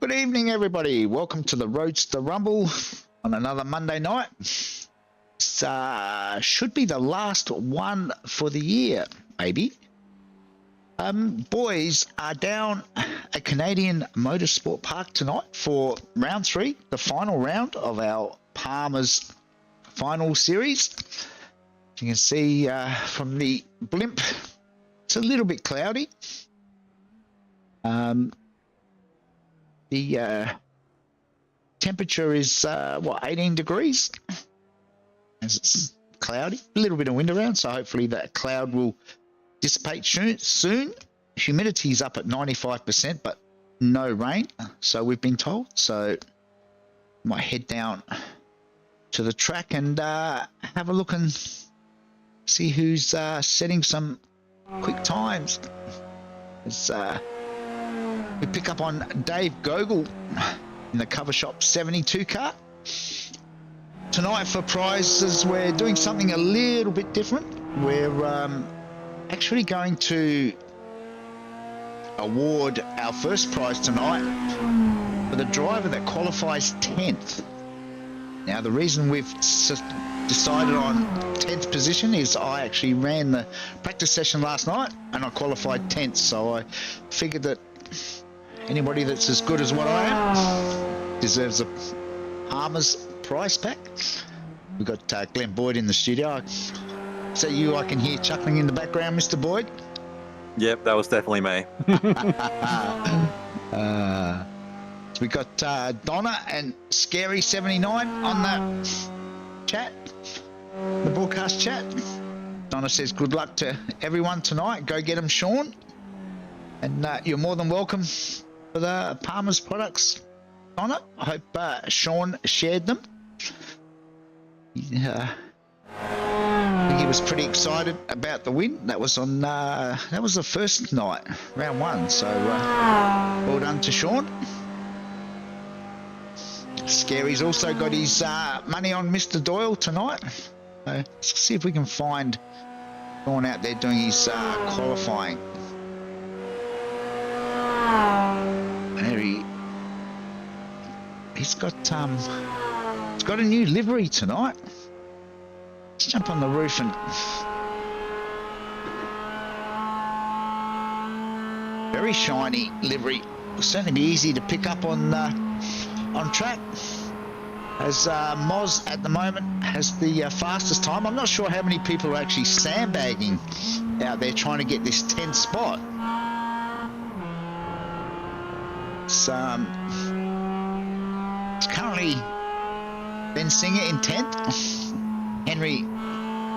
Good evening, everybody. Welcome to the Roadster Rumble on another Monday night. This should be the last one for the year, maybe. Boys are down at Canadian Motorsport Park tonight for round 3, the final round of our Palmer's final series. You can see from the blimp, it's a little bit cloudy. The temperature is 18 degrees as it's cloudy, a little bit of wind around, so hopefully that cloud will dissipate soon. Humidity is up at 95%, but no rain, so we've been told. So might head down to the track and have a look and see who's setting some quick times. It's we pick up on Dave Gogol in the Cover Shop 72 car. Tonight for prizes, we're doing something a little bit different. We're actually going to award our first prize tonight for the driver that qualifies 10th. Now, the reason we've decided on 10th position is I actually ran the practice session last night and I qualified 10th, so I figured that anybody that's as good as what I am deserves a Palmer's prize pack. We've got Glenn Boyd in the studio. Is that you? I can hear chuckling in the background, Mr. Boyd. Yep, that was definitely me. So we got Donna and Scary79 on the chat, the broadcast chat. Donna says good luck to everyone tonight. Go get them, Sean. And you're more than welcome for the Palmer's products, Donna. I hope Sean shared them. I think he was pretty excited about the win. That was on that was the first night, round 1. So well done to Sean. Scary's also got his money on Mr. Doyle tonight. So let's see if we can find Sean out there doing his qualifying. There he's got a new livery tonight. Let's jump on the roof and very shiny livery. Will certainly be easy to pick up on track. As Moz at the moment has the fastest time. I'm not sure how many people are actually sandbagging out there trying to get this 10th spot. It's currently Ben Singer in 10th. Henry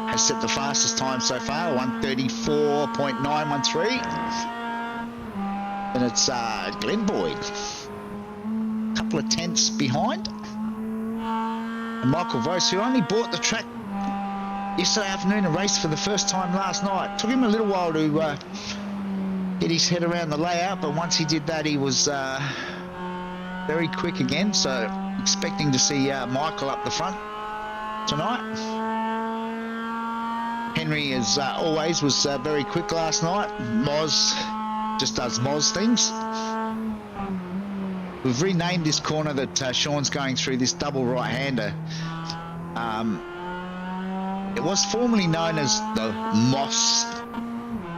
has set the fastest time so far, 1:34.913. And it's Glenn Boyd, a couple of tenths behind. And Michael Vos, who only bought the track yesterday afternoon and raced for the first time last night. Took him a little while to get his head around the layout, but once he did that, he was very quick again. So expecting to see Michael up the front tonight. Henry, as always, was very quick last night. Moz just does Moz things. We've renamed this corner that Sean's going through, this double right-hander. It was formerly known as the Moss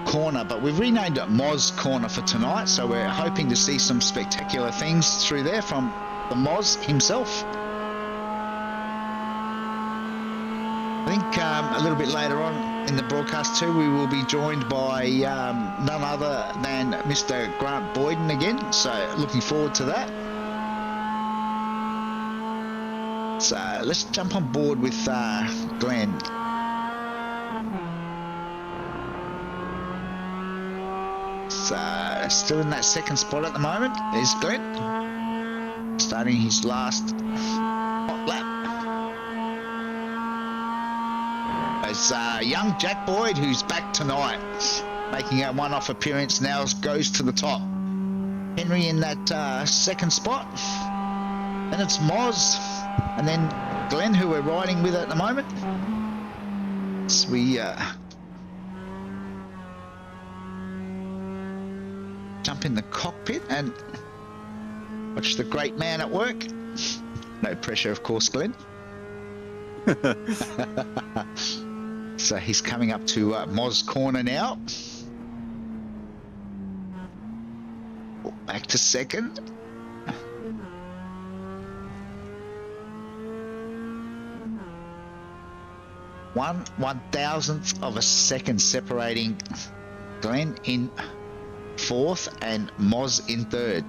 corner, but we've renamed it Moz corner for tonight, so we're hoping to see some spectacular things through there from the Moz himself. I think a little bit later on in the broadcast too, we will be joined by none other than Mr. Grant Boyden again, so looking forward to that. So let's jump on board with Glenn. So still in that second spot at the moment is Glenn, starting his last hot lap. As young Jack Boyd, who's back tonight, making a one-off appearance now, goes to the top. Henry in that second spot. Then it's Moz, and then Glenn, who we're riding with at the moment. So we jump in the cockpit and Watch the great man at work. No pressure, of course, Glenn. So he's coming up to Moz corner now. Back to second. 1/1000th of a second separating Glenn in fourth and Moz in third.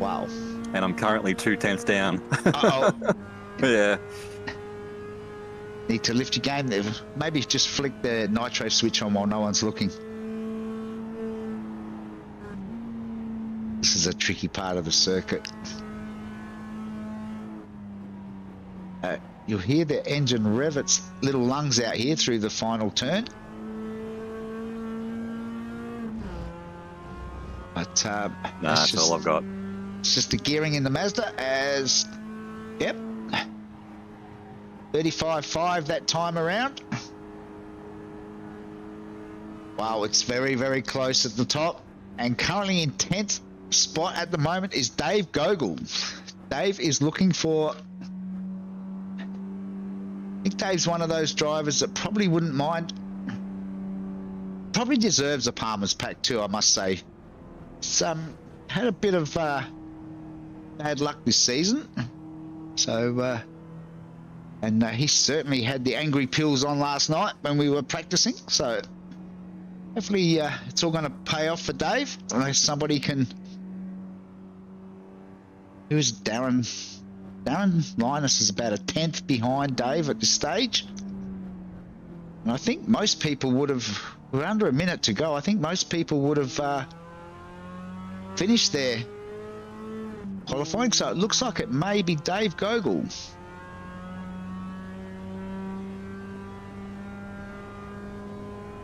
Wow. And I'm currently 2/10 down. Uh-oh. Yeah. Need to lift your game there. Maybe just flick the nitro switch on while no one's looking. This is a tricky part of the circuit. You'll hear the engine rev its little lungs out here through the final turn. But That's all I've got. It's just the gearing in the Mazda as, yep, 35.5 that time around. Wow, it's very, very close at the top. And currently in 10th spot at the moment is Dave Gogol. Dave is looking for... I think Dave's one of those drivers that probably wouldn't mind. Probably deserves a Palmer's Pack too, I must say. It's had a bit of bad luck this season. So, and he certainly had the angry pills on last night when we were practicing. So, hopefully it's all going to pay off for Dave. Unless somebody can... Who's Darren? Darren Linus is about a 10th behind Dave at this stage. And I think most people would have... We're under a minute to go. I think most people would have finished their qualifying. So it looks like it may be Dave Gogol.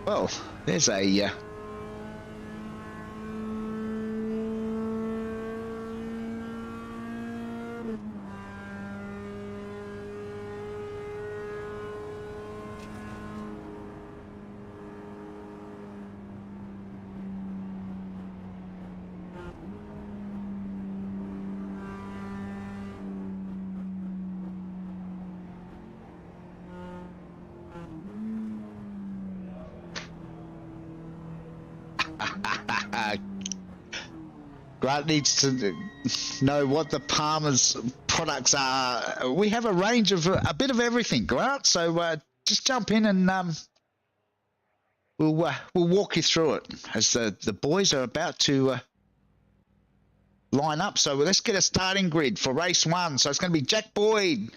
Well, there's a... Grant needs to know what the Palmer's products are. We have a range of a bit of everything, Grant. So just jump in and we'll walk you through it as the boys are about to line up. So let's get a starting grid for race one. So it's going to be Jack Boyd,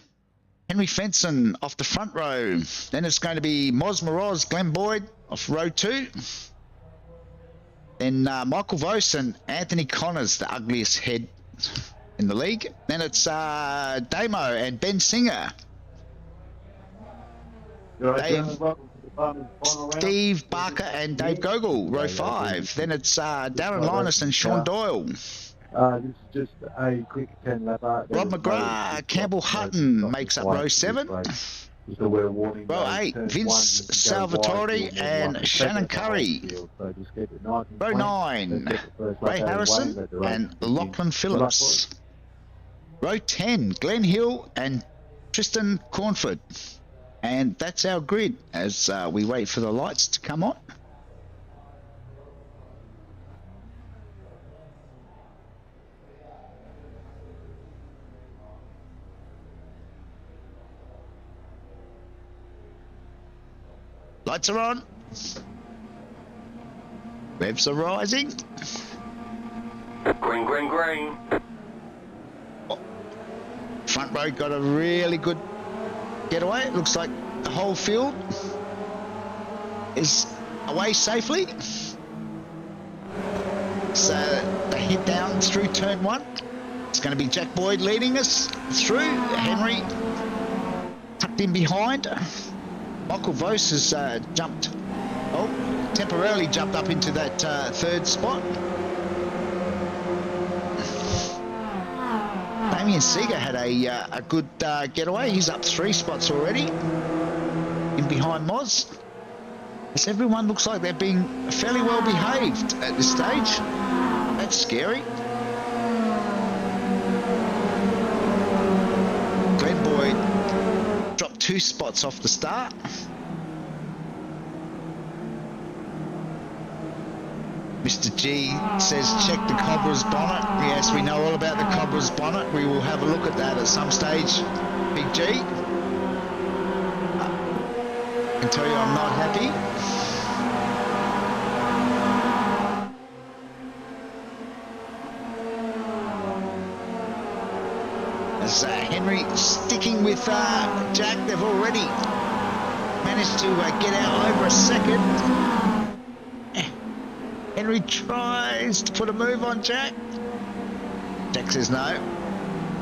Henry Fenson off the front row. Then it's going to be Moz Moroz, Glenn Boyd off row 2. Then Michael Vos and Anthony Connors, the ugliest head in the league. Then it's Damo and Ben Singer. Steve Barker and Dave Gogol, row 5. Then it's Darren Linus and Sean Doyle. This is just a quick 10-lapper. Rob McGrath, Campbell Hutton makes up row 7. Row 8, Vince Salvatore and Shannon Curry. Row 9, Ray Harrison and Lachlan Phillips. Row 10, Glenn Hill and Tristan Cornford. And that's our grid as we wait for the lights to come on. Lights are on. Revs are rising. Green, green, green. Oh. Front row got a really good getaway. It looks like the whole field is away safely. So they head down through turn 1. It's going to be Jack Boyd leading us through. Henry tucked in behind. Michael Vos has temporarily jumped up into that third spot. Damien Seeger had a good getaway. He's up 3 spots already, in behind Moz. As everyone looks like they're being fairly well behaved at this stage. That's scary. Glenn Boyd dropped 2 spots off the start. Mr. G says check the Cobra's bonnet. Yes, we know all about the Cobra's bonnet. We will have a look at that at some stage, Big G. I can tell you I'm not happy. As Henry sticking with Jack, they've already managed to get out over a second. Henry tries to put a move on Jack. Jack says no.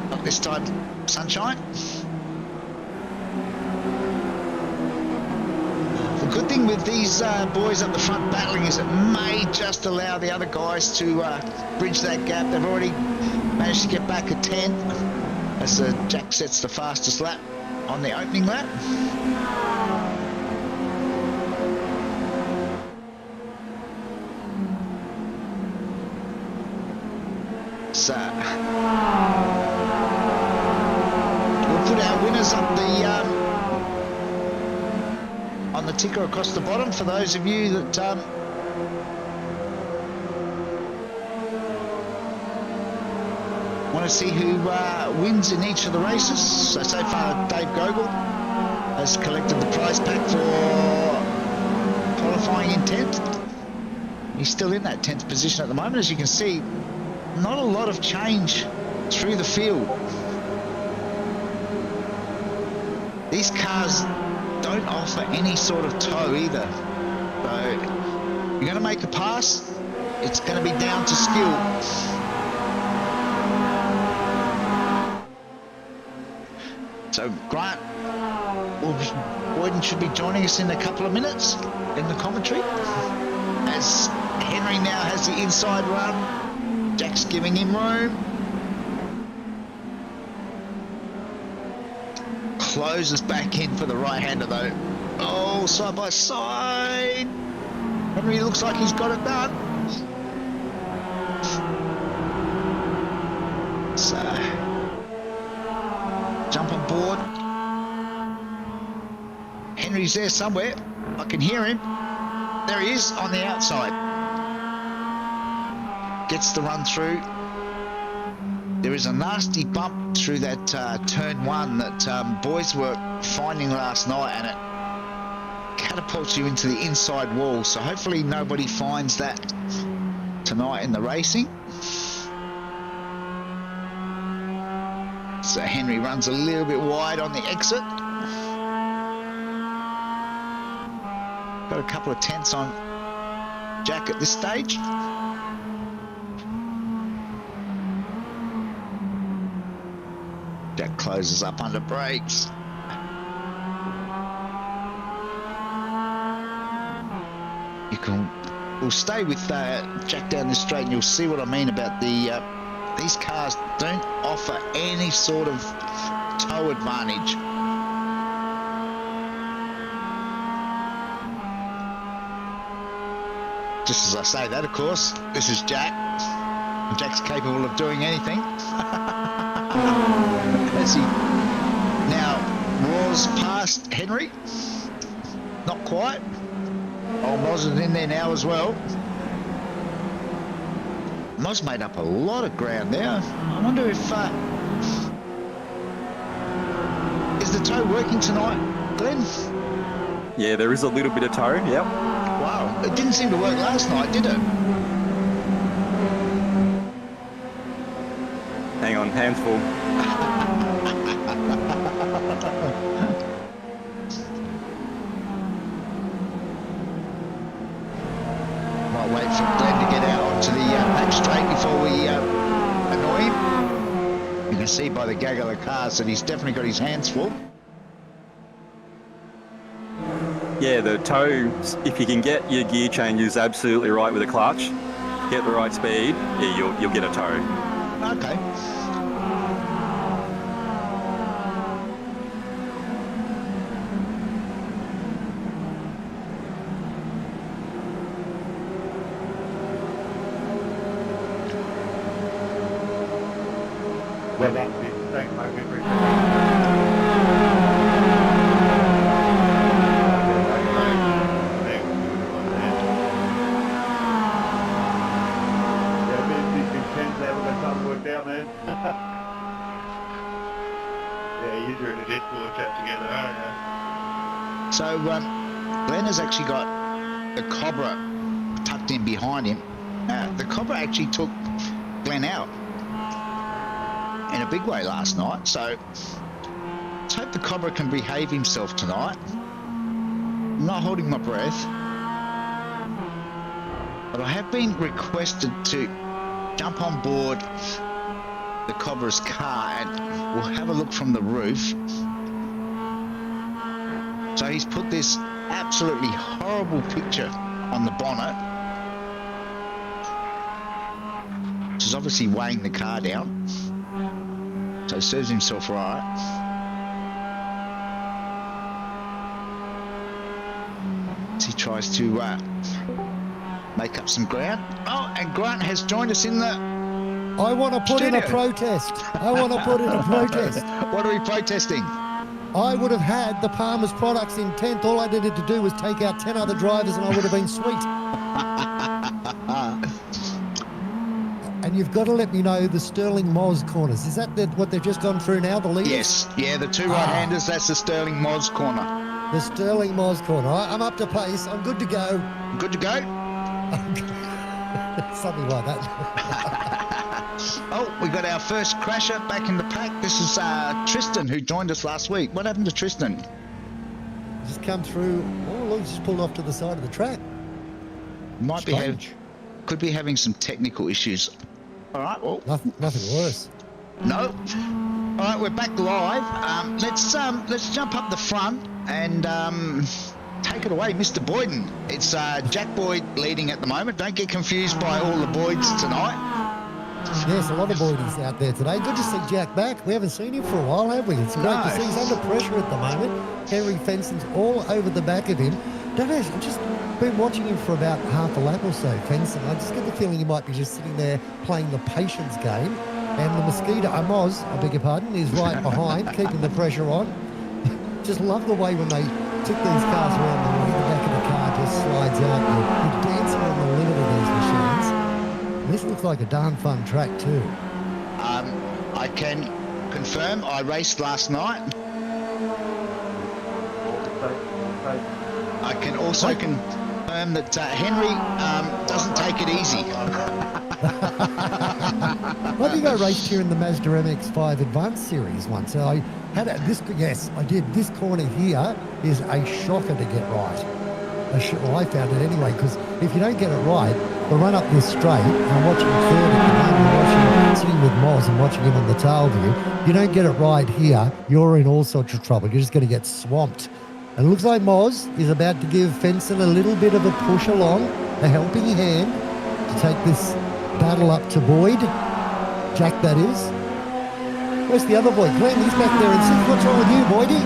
Not this time, sunshine. The good thing with these boys up the front battling is it may just allow the other guys to bridge that gap. They've already managed to get back a 10 as Jack sets the fastest lap on the opening lap. So we'll put our winners up the on the ticker across the bottom for those of you that want to see who wins in each of the races. So far Dave Gogol has collected the prize pack for qualifying in 10th. He's still in that 10th position at the moment. As you can see, not a lot of change through the field. These cars don't offer any sort of tow either. So you're going to make a pass, it's going to be down to skill. So Grant Boyden should be joining us in a couple of minutes in the commentary. As Henry now has the inside run. Jack's giving him room. Closes back in for the right-hander though. Oh, side by side. Henry looks like he's got it done. So, jump on board. Henry's there somewhere. I can hear him. There he is on the outside. Gets the run through. There is a nasty bump through that turn 1 that boys were finding last night, and it catapults you into the inside wall. So hopefully nobody finds that tonight in the racing. So Henry runs a little bit wide on the exit. Got a couple of tenths on Jack at this stage. Jack closes up under brakes. We'll stay with Jack down this straight and you'll see what I mean about these cars don't offer any sort of tow advantage. Just as I say that, of course, this is Jack. And Jack's capable of doing anything. As he now roars past Henry. Not quite. Old Moz is in there now as well. Moz made up a lot of ground there. I wonder if is the tow working tonight, Glenn? Yeah, there is a little bit of tow, yep. Wow, it didn't seem to work last night, did it? Hang on, hands full. Might wait for Glenn to get out onto the back straight before we annoy him. You can see by the gaggle of cars that he's definitely got his hands full. Yeah, the tow, if you can get your gear changes absolutely right with the clutch, get the right speed, yeah, you'll get a tow. Okay. Yeah, that's it. Thanks, mate. We appreciate it. Yeah, bit of big tens there. We've got something worked out, man. Yeah, you're doing a Discord chat together, aren't you? So Glenn has actually got the Cobra tucked in behind him. The Cobra actually took Glenn out in a big way last night. So let's hope the Cobra can behave himself tonight. I'm not holding my breath, but I have been requested to jump on board the Cobra's car and we'll have a look from the roof. So he's put this absolutely horrible picture on the bonnet, which is obviously weighing the car down. So he serves himself right. As he tries to make up some ground. Oh, and Grant has joined us in the I want to put in a studio. protest. I want to put in a protest. What are we protesting? I would have had the Palmer's products in 10th. All I needed to do was take out 10 other drivers and I would have been sweet. And you've got to let me know the Sterling Moz corners. Is that what they've just gone through now, the leaders? Yes, yeah, the two right-handers, that's the Sterling Moz corner. The Sterling Moz corner. I'm up to pace. I'm good to go. Good to go? Something like that. Oh, we got our first crasher back in the pack. This is Tristan, who joined us last week. What happened to Tristan? Just come through. Oh, look, just pulled off to the side of the track. Could be having some technical issues. All right, well, Nothing worse. no. All right, we're back live. Let's jump up the front and take it away, Mr. Boyden. It's Jack Boyd leading at the moment. Don't get confused by all the Boyds tonight. Yes, a lot of Boydies out there today. Good to see Jack back. We haven't seen him for a while, have we? It's great to see. He's under pressure at the moment. Henry Fenson's all over the back of him. I've just been watching him for about half a lap or so, Fenson. I just get the feeling he might be just sitting there playing the patience game. And the Mosquito, Moz, I beg your pardon, is right behind, keeping the pressure on. Just love the way when they took these cars around the way, the back of the car just slides out. You're dancing on the limit of these machines. This looks like a darn fun track too. I can confirm I raced last night. I can also confirm that Henry doesn't take it easy. I think I raced here in the Mazda MX-5 Advanced Series once. So I had yes, I did. This corner here is a shocker to get right. Well, I found it anyway, because if you don't get it right, the run up this straight, I'm watching third at the moment, I'm sitting with Moz and watching him on the tail view. You don't get it right here, you're in all sorts of trouble. You're just going to get swamped. And it looks like Moz is about to give Fenson a little bit of a push along, a helping hand to take this battle up to Boyd. Jack, that is. Where's the other boy? Glenn, he's back there and says, what's wrong with you, Boydie?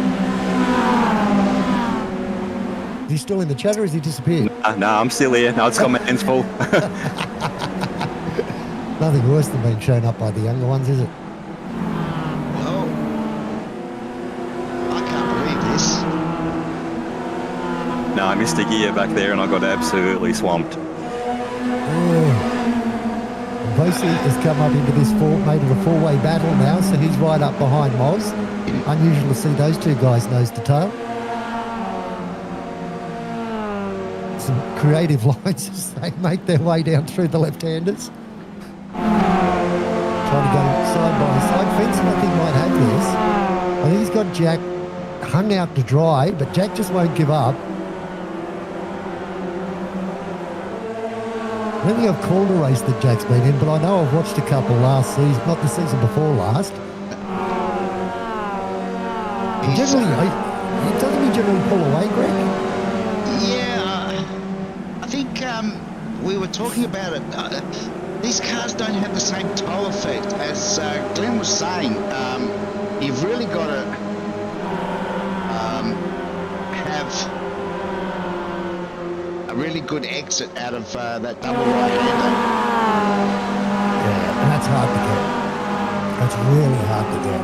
Is he still in the chat or has he disappeared? No, I'm still here. No, it's got my hands full. Nothing worse than being shown up by the younger ones, is it? Well, I can't believe this. No, I missed a gear back there and I got absolutely swamped. Bosie has come up into this made it a four-way battle now, so he's right up behind Moz. Unusual to see those two guys nose to tail. Some creative lines as they make their way down through the left-handers. Trying to go side by side. Fenson, I think, might have this. I think he's got Jack hung out to dry, but Jack just won't give up. I don't think I've called a race that Jack's been in, but I know I've watched a couple last season, not the season before last. Doesn't he generally pull away, Greg? Yeah, I think we were talking about it. These cars don't have the same tow effect as Glenn was saying. You've really got to have a really good exit out of that double right-hander. Yeah, and that's hard to get. That's really hard to get.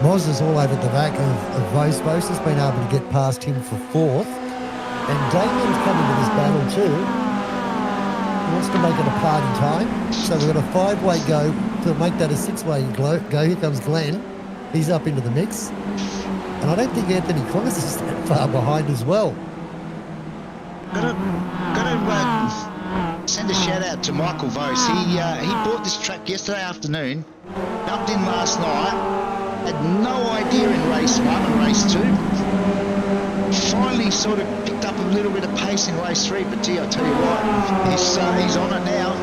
Moz is all over the back of Vosvos, has been able to get past him for fourth. And Damien's coming to this battle too. He wants to make it a party time. So we've got a 5-way go to make that a 6-way go. Here comes Glenn. He's up into the mix. And I don't think Anthony Connors is that far behind as well. Got to send a shout out to Michael Vos. He bought this track yesterday afternoon, jumped in last night, had no idea in race 1 and race 2. Finally sort of picked up a little bit of pace in race 3, but gee, I tell you what, he's on it now.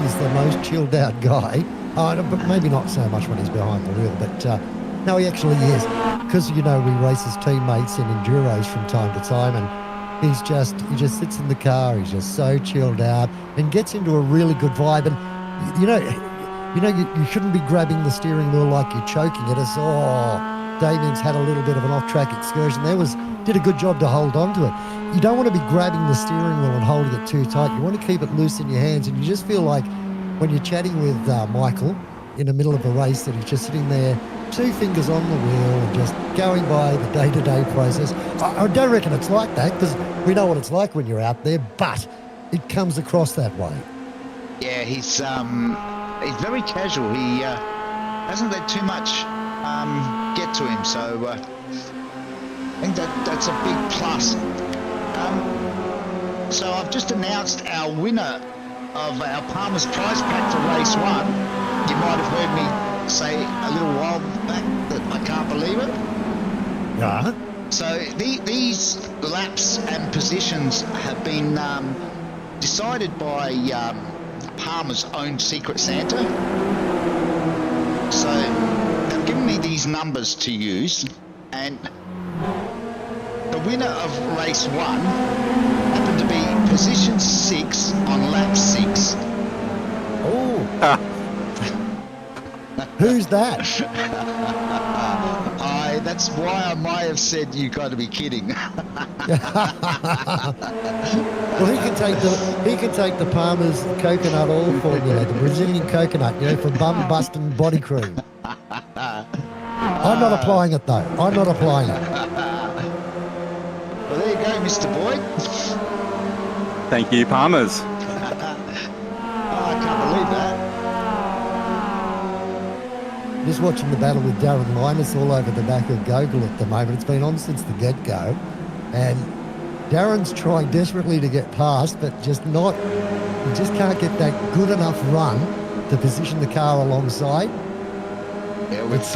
He's the most chilled out guy. But maybe not so much when he's behind the wheel, but no, he actually is. Because, you know, we race his teammates in enduros from time to time, and he just sits in the car, he's just so chilled out and gets into a really good vibe. And, you shouldn't be grabbing the steering wheel like you're choking it. It's, Damien's had a little bit of an off-track excursion there, did a good job to hold on to it. You don't want to be grabbing the steering wheel and holding it too tight. You want to keep it loose in your hands, and you just feel like when you're chatting with Michael in the middle of a race that he's just sitting there, 2 fingers on the wheel and just going by the day-to-day process. I don't reckon it's like that, because we know what it's like when you're out there, but it comes across that way. Yeah, he's very casual. He hasn't let too much get to him, so I think that's a big plus. So I've just announced our winner of our Palmer's prize pack for race 1. You might have heard me say a little while back that I can't believe it. Yeah. So these laps and positions have been decided by Palmer's own Secret Santa. So they've given me these numbers to use, and the winner of race 1 happened to be position 6 on lap 6. Oh. Who's that? That's why I might have said you got to be kidding. Well, he can take the Palmer's coconut oil formula, the Brazilian coconut, for bum busting body cream. I'm not applying it though. I'm not applying it. Well, there you go, Mr. Boyd. Thank you, Palmer's. I can't believe that. Just watching the battle with Darren Linus all over the back of Gogol at the moment. It's been on since the get-go. And Darren's trying desperately to get past, but he just can't get that good enough run to position the car alongside. Yeah, it's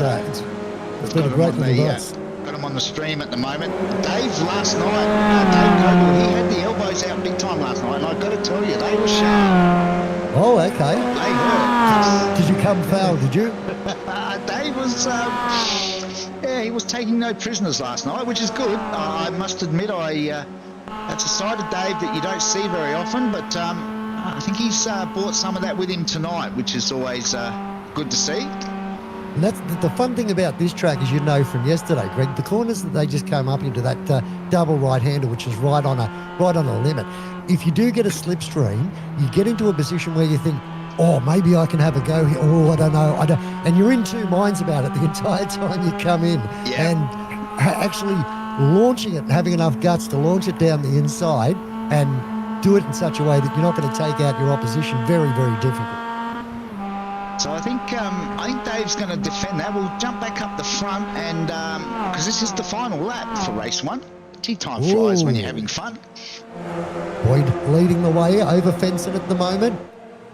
been a great little race. Got him on the stream at the moment. Dave last night, Dave Gogol, he had the elbows out big time last night, and I've got to tell you, they were sharp. Oh, okay. They hurt. Did you come foul, did you? Dave was, he was taking no prisoners last night, which is good. I must admit, that's a side of Dave that you don't see very often, but I think he's brought some of that with him tonight, which is always good to see. And that's the fun thing about this track, as you know from yesterday, Greg. The corners that they just came up into that double right-hander, which is right on a limit. If you do get a slipstream, you get into a position where you think, maybe I can have a go here. I don't know. And you're in 2 minds about it the entire time you come in. Yeah. And actually launching it, having enough guts to launch it down the inside and do it in such a way that you're not going to take out your opposition, very, very difficult. So I think Dave's going to defend that. We'll jump back up the front, and because this is the final lap for race 1. Tea time flies when you're having fun. Boyd leading the way over Fenson at the moment.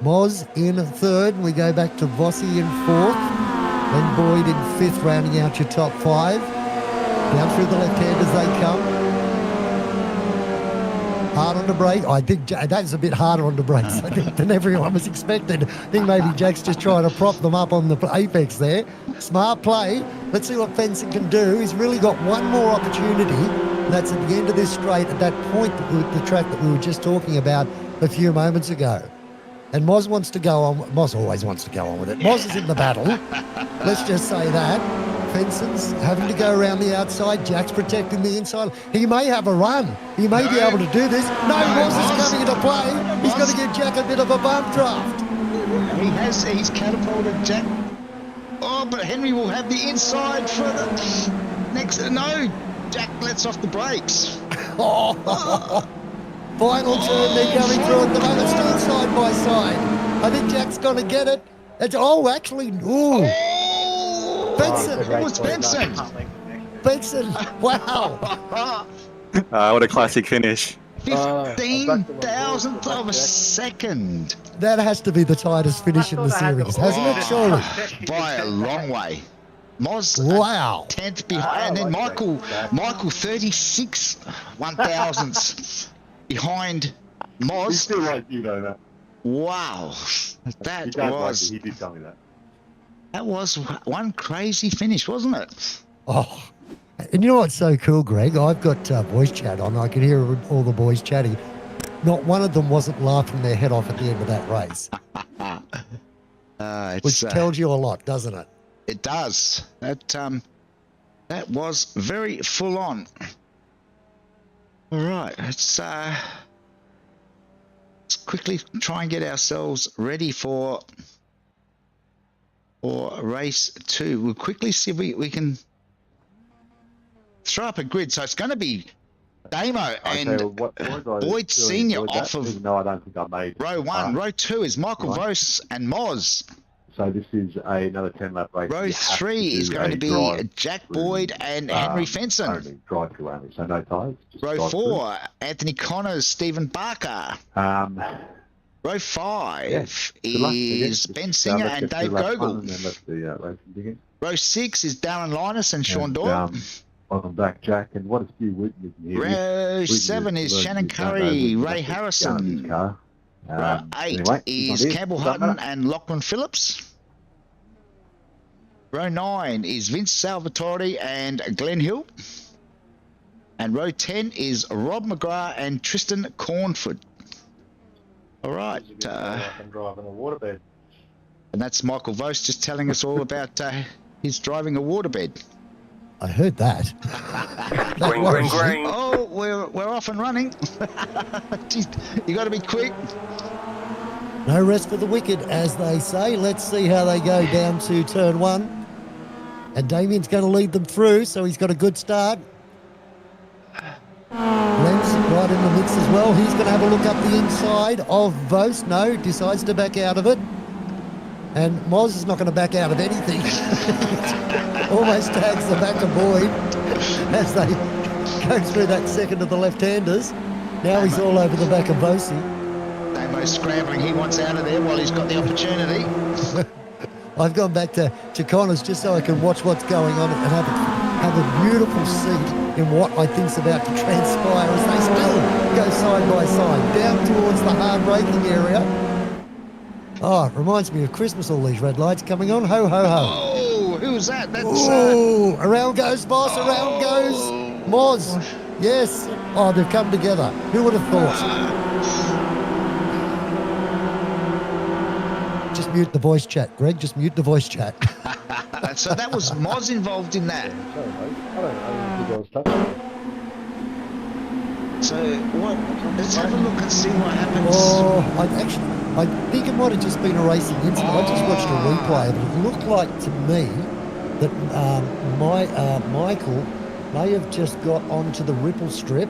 Moz in 3rd. We go back to Vossi in 4th. Then Boyd in 5th, rounding out your top 5. Down through the left hand as they come. Hard on the brake. I think that's a bit harder on the brakes, I think, than everyone was expected. I think maybe Jack's just trying to prop them up on the apex there. Smart play. Let's see what Fenson can do. He's really got one more opportunity. And that's at the end of this straight, at that point, the track that we were just talking about a few moments ago. And Moz wants to go on. Moz always wants to go on with it. Moz is in the battle. Let's just say that. Fenson's having to go around the outside. Jack's protecting the inside. He may have a run. He may be able to do this. Moz is coming into play. He's going to give Jack a bit of a bump draft. He's catapulted Jack Oh, but Henry will have the inside for the next. No, Jack lets off the brakes. Oh, final turn, they're going through at the moment, still side by side. I think Jack's going to get it. It's, actually, ooh. Oh, Benson. it was Benson. Benson, wow. What a classic finish. 15,000th of a second. That has to be the tightest finish in the series, hasn't it, surely? By a long way. Moz, Wow. 10th behind, and then Michael 36 1,000ths behind He's Moz. still like you know that. Wow, He that don't like was it. He did tell me that. that was one crazy finish, wasn't it? Oh, and you know what's so cool, Greg? I've got voice chat on. I can hear all the boys chatting. Not one of them wasn't laughing their head off at the end of that race, which tells you a lot, doesn't it? It does. That was very full on. All right, let's quickly try and get ourselves ready for race 2. We'll quickly see if we can throw up a grid. So it's going to be Damo and Boyd Senior off of No, I don't think I made row 1. Row 2 is Michael Vos and Moz. So this is another 10-lap race. Row 3 is going to be Jack Boyd and Henry Fenson. Only, drive through only, so no tyres. Row 4, Anthony Connors, Stephen Barker. Row 5 is Ben Singer and Dave Gogol. Row 6 is Darren Linus and Sean Doyle. On back, Jack, and what a few weaknesses here. Row 7 is Shannon Curry, Ray Harrison. Row 8 is Campbell Hutton and Lachlan Phillips. Row 9 is Vince Salvatore and Glenn Hill. And row 10 is Rob McGrath and Tristan Cornford. All right. driving a waterbed. And that's Michael Vos just telling us all about his driving a waterbed. I heard that. Green, green, green. Oh, we're off and running. Jeez, you got to be quick. No rest for the wicked, as they say. Let's see how they go down to turn 1. And Damien's going to lead them through, so he's got a good start. Glenn's right in the mix as well. He's going to have a look up the inside of Vos. No, decides to back out of it. And Moz is not going to back out of anything. Almost tags the back of Boyd as they go through that second of the left-handers. Now he's all over the back of Bosie. Damo's scrambling. He wants out of there while he's got the opportunity. I've gone back to Connors just so I can watch what's going on and have a beautiful seat in what I think's about to transpire as they still go side by side down towards the hard braking area. Oh, it reminds me of Christmas, all these red lights coming on. Ho, ho, ho. Oh, who's that? That's Oh, around goes Boss, around goes Moz. Yes. Oh, they've come together. Who would have thought? Just mute the voice chat, Greg. Just mute the voice chat. So that was Moz involved in that. So what? Let's have a look and see what happens. Oh, I think it might have just been a racing incident. I just watched a replay of it. It looked like to me that Michael may have just got onto the ripple strip,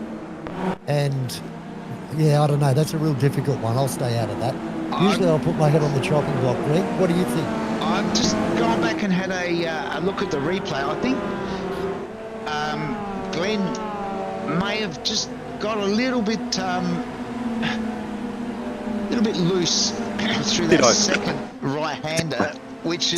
and yeah, I don't know. That's a real difficult one. I'll stay out of that. Usually I'll put my head on the chopping block, Greg. What do you think? I've just gone back and had a look at the replay. I think Glenn may have just got a little bit loose through that second right-hander, which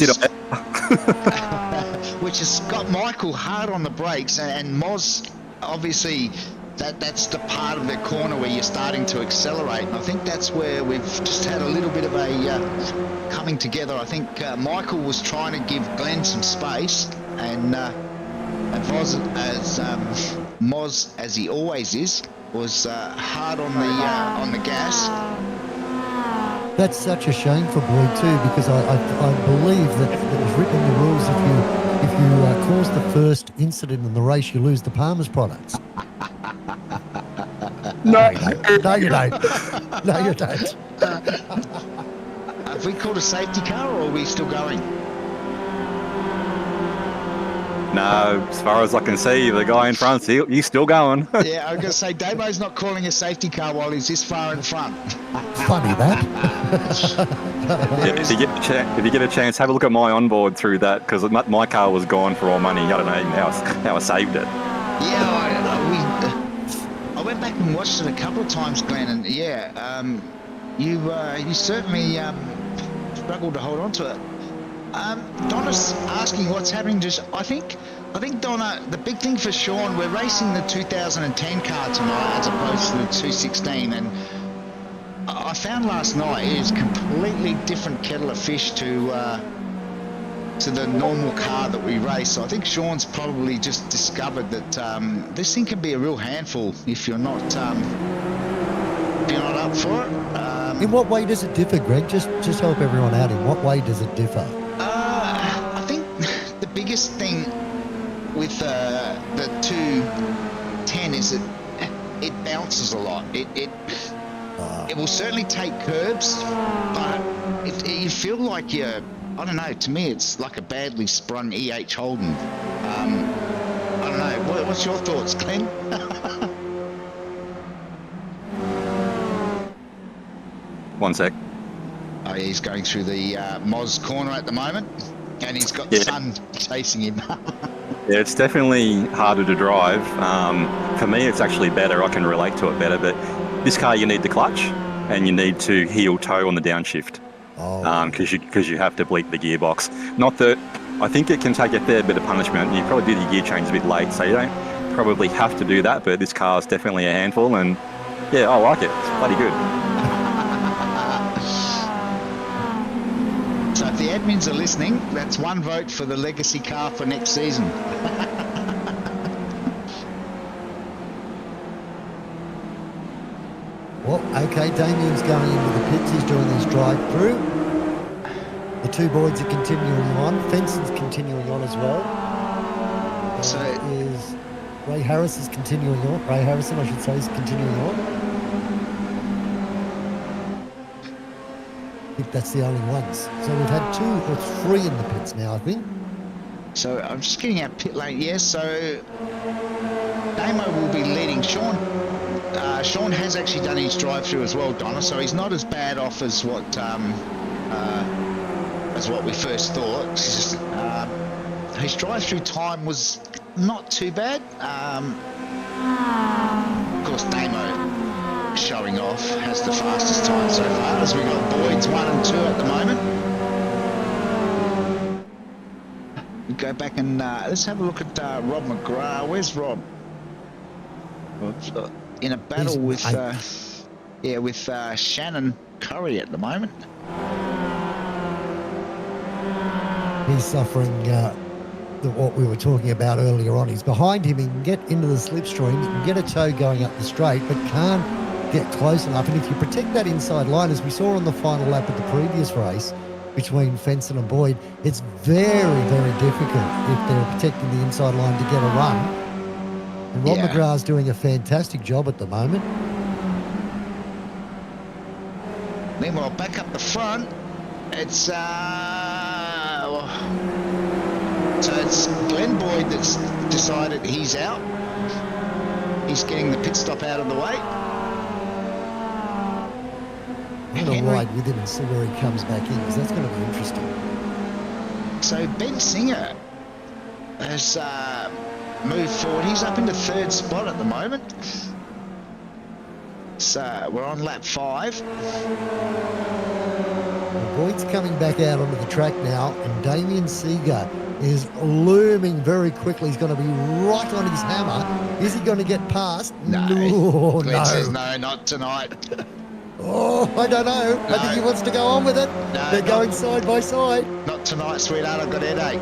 has got Michael hard on the brakes, and Moz obviously. That's the part of the corner where you're starting to accelerate, and I think that's where we've just had a little bit of a coming together. I think Michael was trying to give Glenn some space, and Moz, as he always is, was hard on the gas. That's such a shame for Boyd too, because I believe that it was written in the rules if you cause the first incident in the race, you lose the Palmer's products. No, you don't. No, you don't. Have we called a safety car, or are we still going? No, as far as I can see, the guy in front, he's still going. Yeah, I was going to say, Damo's not calling a safety car while he's this far in front. Funny that. If you get a chance, have a look at my onboard through that, because my car was gone for all money. I don't know even how I saved it. Yeah, I went back and watched it a couple of times, Glenn, and yeah, you certainly struggled to hold on to it. Donna's asking what's happening. I think Donna, the big thing for Sean, we're racing the 2010 car tonight as opposed to the 216, and I found last night it is completely different kettle of fish to the normal car that we race. So I think Sean's probably just discovered that this thing can be a real handful if you're not up for it. In what way does it differ, Greg? Just help everyone out. In what way does it differ? I think the biggest thing with the 210 is that it bounces a lot. It will certainly take curbs, but you feel like you're, I don't know, to me it's like a badly sprung EH Holden. I don't know, what's your thoughts, Glenn? One sec. Oh, yeah, he's going through the Moz corner at the moment, and he's got the sun chasing him. Yeah, it's definitely harder to drive. For me, it's actually better. I can relate to it better, but this car, you need the clutch, and you need to heel toe on the downshift, because you have to bleep the gearbox. Not that I think it can take a fair bit of punishment. You probably do the gear change a bit late, so you don't probably have to do that, but this car is definitely a handful, and yeah, I like it. It's bloody good. So if the admins are listening, that's one vote for the legacy car for next season. Well, okay, Damien's going into the pits. He's doing his drive-through. The two boys are continuing on. Fenson's continuing on as well. So is Ray Harris is continuing on. Ray Harrison, I should say, is continuing on. I think that's the only ones. So we've had 2 or 3 in the pits now, I think. So I'm just getting out pit lane. Yes, so Damo will be leading Sean. Sean has actually done his drive-through as well, Donna, so he's not as bad off as what we first thought. His drive-through time was not too bad. Of course, Damo showing off has the fastest time so far, as we got Boyd's 1 and 2 at the moment. We go back and let's have a look at Rob McGrath. Where's Rob? In a battle with Shannon Curry at the moment. He's suffering what we were talking about earlier on. He's behind him. He can get into the slipstream. He can get a toe going up the straight, but can't get close enough. And if you protect that inside line, as we saw on the final lap of the previous race between Fenson and Boyd, it's very, very difficult if they're protecting the inside line to get a run. And Rob McGrath's doing a fantastic job at the moment. Meanwhile, back up the front, it's so it's Glenn Boyd that's decided he's out. He's getting the pit stop out of the way. I'm going to ride with him and see where he comes back in, because that's going to be interesting. So Ben Singer has moved forward. He's up into 3rd spot at the moment. So we're on lap 5. Well, Boyd's coming back out onto the track now, and Damien Seeger is looming very quickly. He's going to be right on his hammer. Is he going to get past? No. Glenn No. says no, not tonight. Oh, I don't know. No. I think he wants to go on with it. No, They're going side by side. Not tonight, sweetheart. I've got a headache.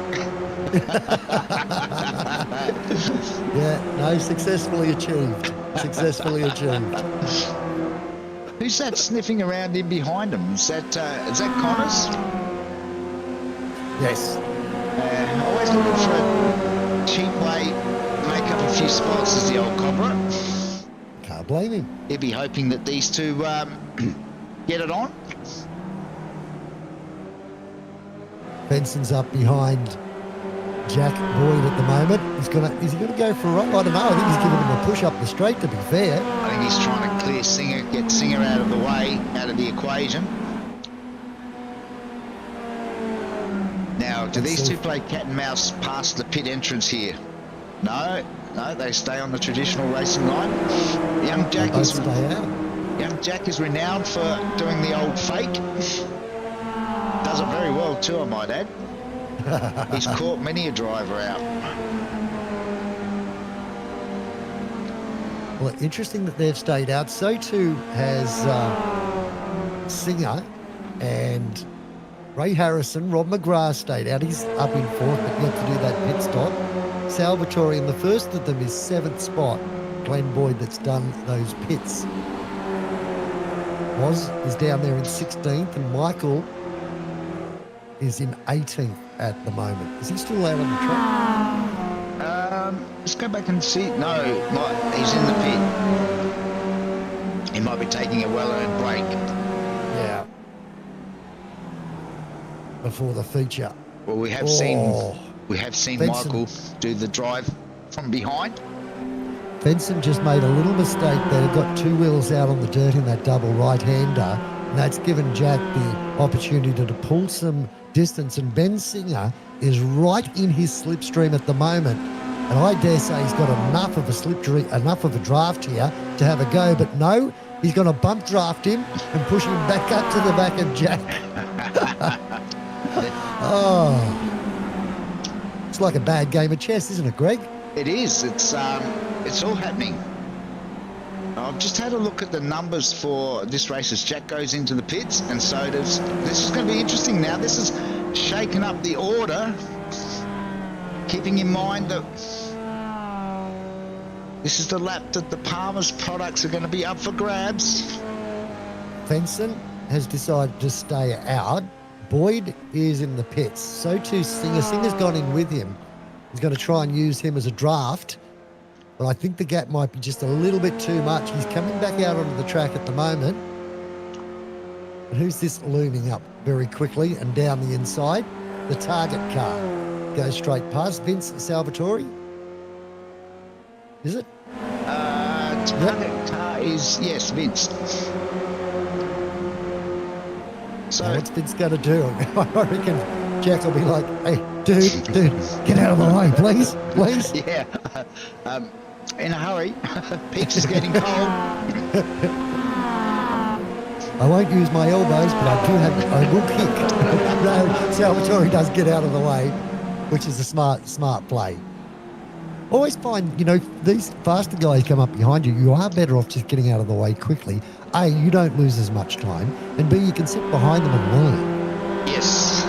Yeah, no, successfully achieved. Successfully achieved. Who's that sniffing around in behind him? Is that Connors? Yes. Always looking for a cheap way to make up a few spots, as the old cobra. Can't blame him. He'll be hoping that these two get it on. Benson's up behind Jack Boyd at the moment. Is he gonna go for a run? I don't know. I think he's giving him a push up the straight, to be fair. I think he's trying to clear Singer, get Singer out of the way, out of the equation. Now, do these two play cat and mouse past the pit entrance here? No, they stay on the traditional racing line. Young Jack is renowned for doing the old fake. Does it very well too, I might add. He's caught many a driver out. Well, interesting that they've stayed out. So too has Singer and Ray Harrison. Rob McGrath stayed out. He's up in fourth, but yet to do that pit stop. Salvatore, and the first of them is 7th spot. Glenn Boyd, that's done those pits. Oz is down there in 16th, and Michael is in 18th at the moment. Is he still out on the track? Let's go back and see. No, he's in the pit. He might be taking a well-earned break. Yeah. Before the feature. Well, we have seen Benson. Michael do the drive from behind. Benson just made a little mistake there. He got 2 wheels out on the dirt in that double right-hander, and that's given Jack the opportunity to pull some distance, and Ben Singer is right in his slipstream at the moment, and I dare say he's got enough of a draft here to have a go, but no, he's going to bump draft him and push him back up to the back of Jack. It's like a bad game of chess, isn't it, Greg? It is. It's all happening. I've just had a look at the numbers for this race as Jack goes into the pits, and so does. This is going to be interesting now. This is shaking up the order, keeping in mind that this is the lap that the Palmer's products are going to be up for grabs. Benson has decided to stay out. Boyd is in the pits. So too Singer. Singer's gone in with him. He's going to try and use him as a draft. But I think the gap might be just a little bit too much. He's coming back out onto the track at the moment. And who's this looming up very quickly and down the inside? The target car goes straight past. Vince Salvatore? Is it? Target car is, yes, Vince. So now what's Vince going to do? I reckon Jack will be like, hey, dude, get out of the way, please. Yeah. In a hurry. Peaks is getting cold. I won't use my elbows, but I will kick. No, Salvatore does get out of the way, which is a smart play. Always find, these faster guys come up behind you, you are better off just getting out of the way quickly. A, you don't lose as much time, and B, you can sit behind them and learn. Yes.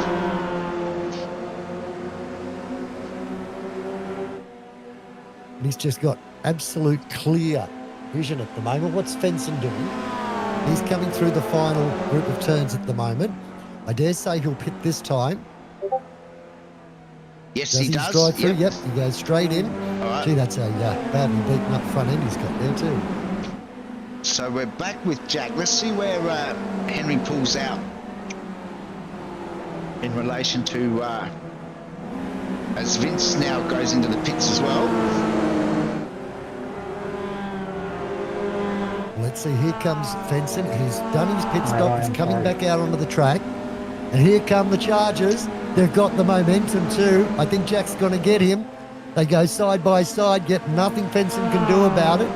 And he's just got absolute clear vision at the moment. What's Fenson doing? He's coming through the final group of turns at the moment. I dare say he'll pit this time. Yes, he does. Stride through? Yep, he goes straight in. All right. Gee, that's a badly beaten up front end he's got there too. So we're back with Jack. Let's see where Henry pulls out in relation to as Vince now goes into the pits as well. Let's see, here comes Fenson. He's done his pit stop. He's coming back out onto the track. And here come the Chargers. They've got the momentum too. I think Jack's going to get him. They go side by side, yet nothing Fenson can do about it.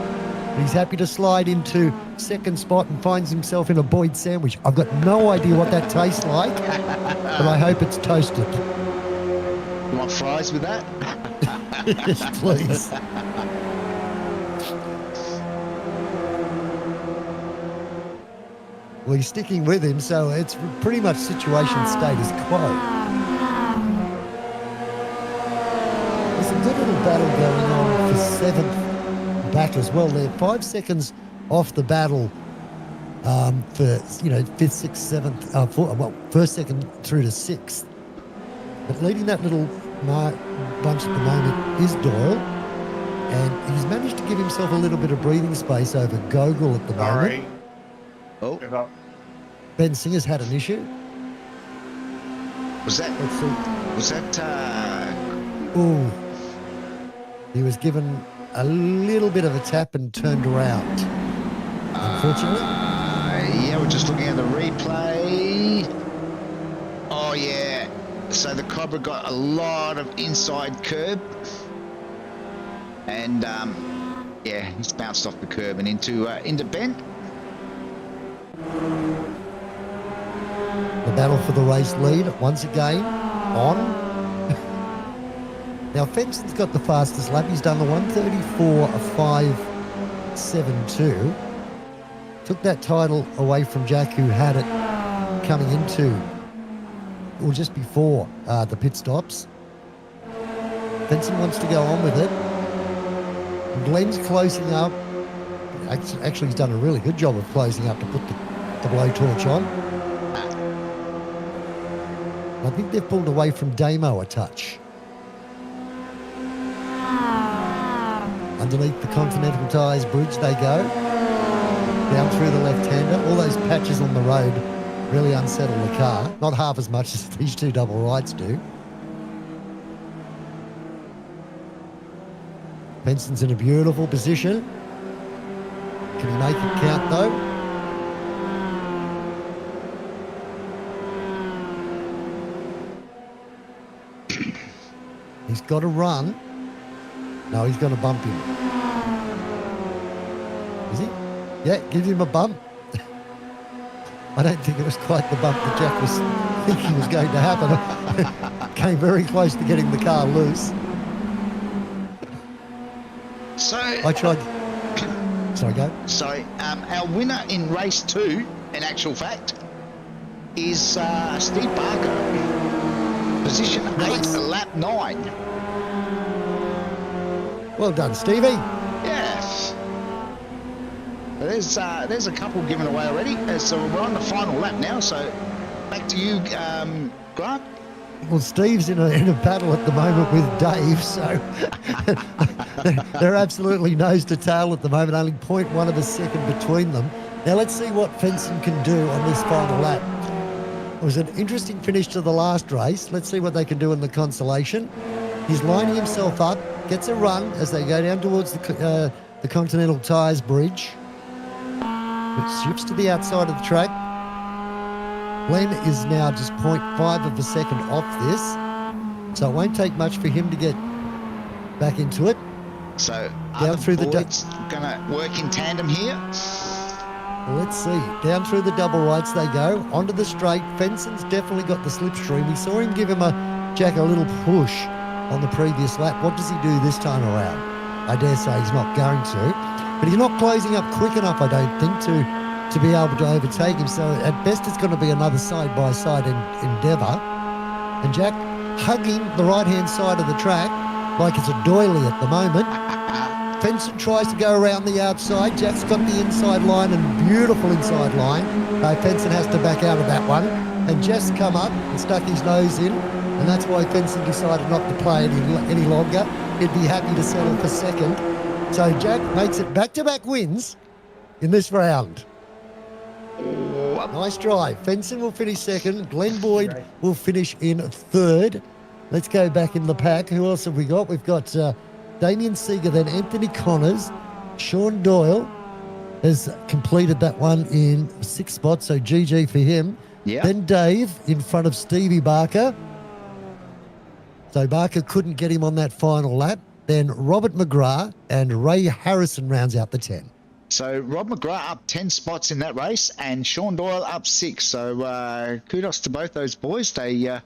He's happy to slide into 2nd spot and finds himself in a Boyd sandwich. I've got no idea what that tastes like, but I hope it's toasted. You want fries with that? Yes, please. Well, he's sticking with him, so it's pretty much situation status quo. There's a good little battle going on for 7th back as well. They're 5 seconds off the battle for 5th, 6th, 7th, 1st, 2nd through to 6th. But leading that little bunch at the moment is Doyle, and he's managed to give himself a little bit of breathing space over Gogol at the moment. Oh, Ben Singer's had an issue. was that Ooh. He was given a little bit of a tap and turned around. Unfortunately. Yeah, we're just looking at the replay. Oh, yeah. So the Cobra got a lot of inside curb. And, yeah, he's bounced off the curb and into bend. The battle for the race lead once again on. Now, Fenson's got the fastest lap. He's done the 134.572. Took that title away from Jack, who had it coming into, or just before the pit stops. Fenson wants to go on with it. Glenn's closing up. Actually, he's done a really good job of closing up to put the blowtorch on. I think they've pulled away from Damo a touch. Underneath the Continental Tires bridge they go. Down through the left-hander. All those patches on the road really unsettle the car. Not half as much as these two double rights do. Benson's in a beautiful position. Can he make it count though? He's got to run. No, he's going to bump him. Is he? Yeah, give him a bump. I don't think it was quite the bump that Jack was thinking was going to happen. Came very close to getting the car loose. So I tried. Sorry, go. So our winner in race 2, in actual fact, is Steve Barker. Position 8, Nice. lap 9. Well done, Stevie. Yes. There's a couple given away already. So we're on the final lap now. So back to you, Grant. Well, Steve's in a battle at the moment with Dave, so they're absolutely nose to tail at the moment, only 0.1 of a second between them. Now let's see what Fenson can do on this final lap. It was an interesting finish to the last race. Let's see what they can do in the consolation. He's lining himself up, gets a run as they go down towards the Continental Tires bridge. It shifts to the outside of the track. Glenn is now just 0.5 of a second off this, so it won't take much for him to get back into it. So Down through the going to work in tandem here. Let's see. Down through the double rights they go. Onto the straight. Fenson's definitely got the slipstream. We saw him give Jack a little push on the previous lap. What does he do this time around? I dare say he's not going to. But he's not closing up quick enough, I don't think, to be able to overtake him. So at best it's going to be another side-by-side endeavour. And Jack hugging the right-hand side of the track like it's a doily at the moment. Fenson tries to go around the outside. Jack's got the inside line, and beautiful inside line. Fenson has to back out of that one. And Jeff's come up and stuck his nose in, and that's why Fenson decided not to play any longer. He'd be happy to settle for second. So Jack makes it back-to-back wins in this round. Nice drive. Fenson will finish second. Glenn Boyd will finish in third. Let's go back in the pack. Who else have we got? We've got Damien Seeger, then Anthony Connors. Sean Doyle has completed that one in 6 spots, so GG for him. Yeah. Then Dave in front of Stevie Barker. So Barker couldn't get him on that final lap. Then Robert McGrath and Ray Harrison rounds out the 10. So Rob McGrath up 10 spots in that race, and Sean Doyle up 6. So kudos to both those boys. They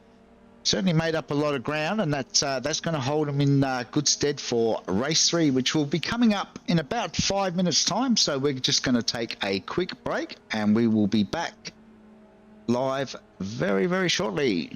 certainly made up a lot of ground, and that's going to hold them in good stead for race 3, which will be coming up in about 5 minutes' time. So we're just going to take a quick break, and we will be back live very, very shortly.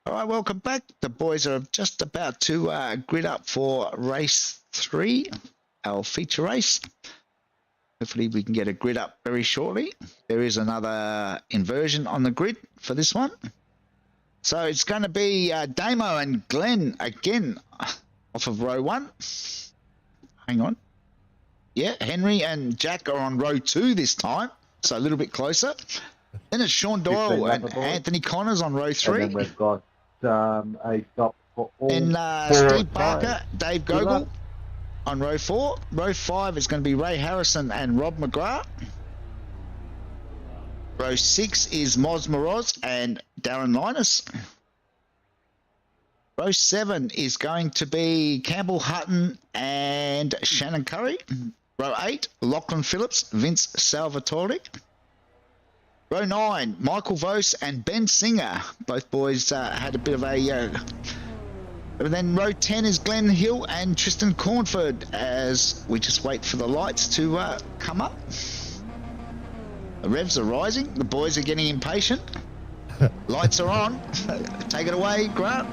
All right, welcome back. The boys are just about to grid up for race 3, our feature race. Hopefully we can get a grid up very shortly. There is another inversion on the grid for this one. So it's going to be Damo and Glenn again off of row 1. Hang on. Yeah, Henry and Jack are on row 2 this time, so a little bit closer. Then it's Sean Doyle and Anthony Connors on row 3. And then we've got a stop for all And four Steve Barker, times. Dave Good Gogol luck. on row 4. Row 5 is going to be Ray Harrison and Rob McGrath. Row 6 is Moz Moroz and Darren Linus. Row 7 is going to be Campbell Hutton and Shannon Curry. Row 8, Lachlan Phillips, Vince Salvatore. Row 9, Michael Vose and Ben Singer. Both boys had a bit of a... and then row 10 is Glenn Hill and Tristan Cornford as we just wait for the lights to come up. The revs are rising. The boys are getting impatient. Lights are on. Take it away, Grant.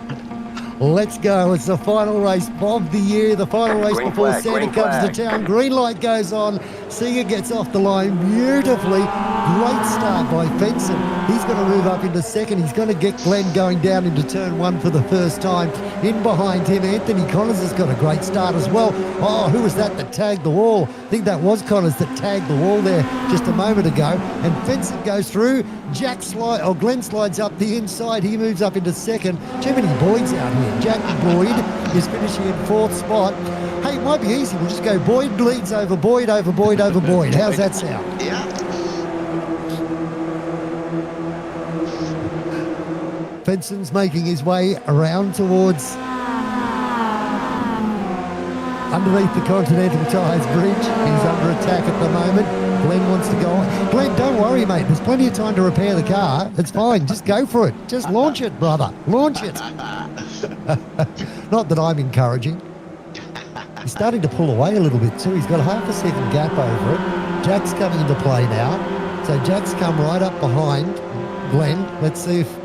Let's go. It's the final race of the year, the final race Green before flag, Santa green comes flag. to town. Green light goes on. Seeger gets off the line beautifully. Great start by Fenson. He's going to move up into second. He's going to get Glenn going down into turn 1 for the first time. In behind him, Anthony Connors has got a great start as well. Oh, who was that tagged the wall? I think that was Connors that tagged the wall there just a moment ago. And Fenson goes through. Glenn slides up the inside. He moves up into second. Too many Boyds out here. Jack Boyd is finishing in 4th spot. Hey, it might be easy. We'll just go Boyd leads over Boyd, over Boyd, over Boyd. How's that sound? Yeah. Fenson's making his way around towards underneath the Continental Tires Bridge. He's under attack at the moment. Glenn wants to go on. Glenn, don't worry, mate. There's plenty of time to repair the car. It's fine. Just go for it. Just launch it, brother. Launch it. Not that I'm encouraging. He's starting to pull away a little bit too. He's got a half a second gap over it. Jack's coming into play now. So Jack's come right up behind Glenn. Let's see if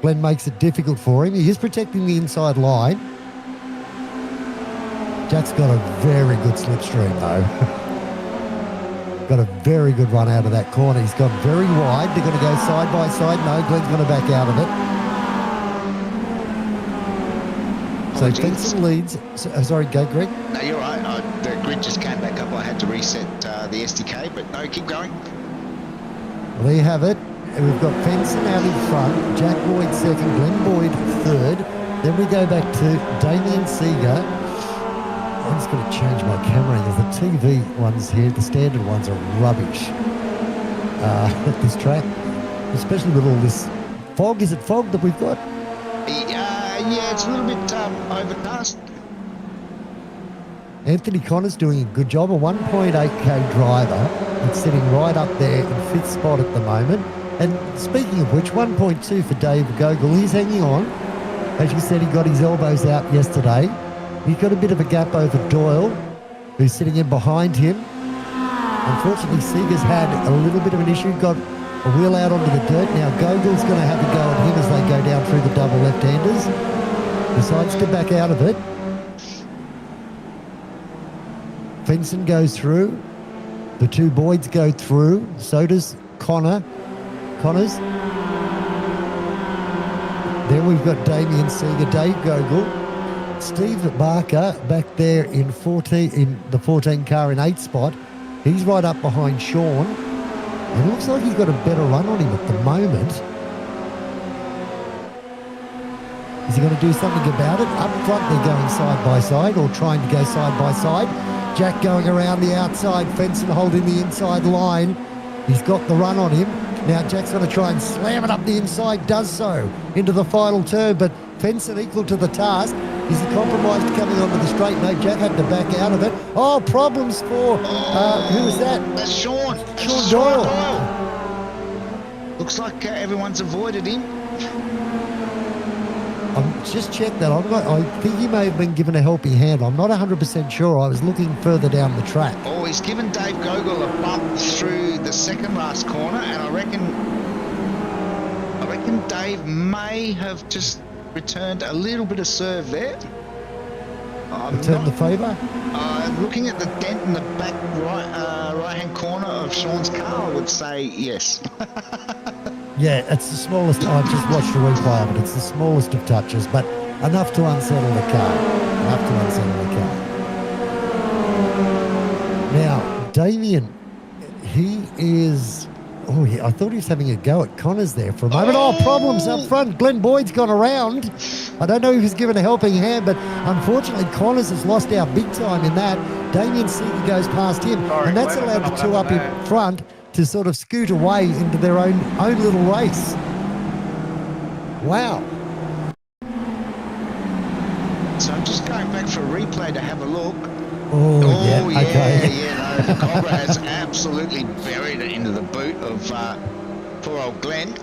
Glenn makes it difficult for him. He is protecting the inside line. Jack's got a very good slipstream though. Got a very good run out of that corner. He's gone very wide. They're going to go side by side. No, Glenn's going to back out of it. So Fenson leads. Sorry, go Greg. No, you're right. The grid just came back up. I had to reset the SDK, but no, keep going. Well, there you have it. And we've got Fenson out in front. Jack Boyd second. Glenn Boyd third. Then we go back to Damien Seeger. I'm just going to change my camera because the TV ones here, the standard ones are rubbish at this track, especially with all this fog. Is it fog that we've got? Yeah, it's a little bit overcast. Anthony Connors doing a good job, a 1.8k driver. It's sitting right up there in 5th spot at the moment. And speaking of which, 1.2 for Dave Gogol. He's hanging on. As you said, he got his elbows out yesterday. He's got a bit of a gap over Doyle, who's sitting in behind him. Unfortunately, Seeger's had a little bit of an issue, got a wheel out onto the dirt. Now Gogol's going to have a go at him as they go down through the double left-handers. Decides to back out of it. Fenson goes through. The two Boyds go through. So does Connors. Then we've got Damien Seeger, Dave Gogol. Steve Barker back there in the 14 car in 8th spot. He's right up behind Sean. It looks like he's got a better run on him at the moment. Is he going to do something about it? Up front they're going side by side or trying to go side by side. Jack going around the outside, Fenson holding the inside line. He's got the run on him. Now Jack's going to try and slam it up the inside, does so into the final turn, but Fenson equal to the task. Is he compromised coming onto the straight? No, Jack had to back out of it. Oh, problems for, who was that? That's Sean. Sean Doyle. Looks like everyone's avoided him. Just check that. I think he may have been given a helping hand. I'm not 100% sure. I was looking further down the track. Oh, he's given Dave Gogol a bump through the second last corner, and I reckon Dave may have just returned a little bit of serve there. Return the favour? Looking at the dent in the back right-hand corner of Sean's car, I would say yes. Yeah, it's the smallest. I just watched the replay of it. It's the smallest of touches, but enough to unsettle the car. Now, Damien, he is... Oh, yeah, I thought he was having a go at Connors there for a moment. Oh, problems up front. Glenn Boyd's gone around. I don't know if he's given a helping hand, but unfortunately Connors has lost out big time in that. Damien Seeger goes past him, and that's allowed the two up in front to sort of scoot away into their own little race. Wow. So I'm just going back for a replay to have a look. Oh, yeah, okay. Yeah, no, the Cobra has absolutely buried it into the boot of poor old Glenn.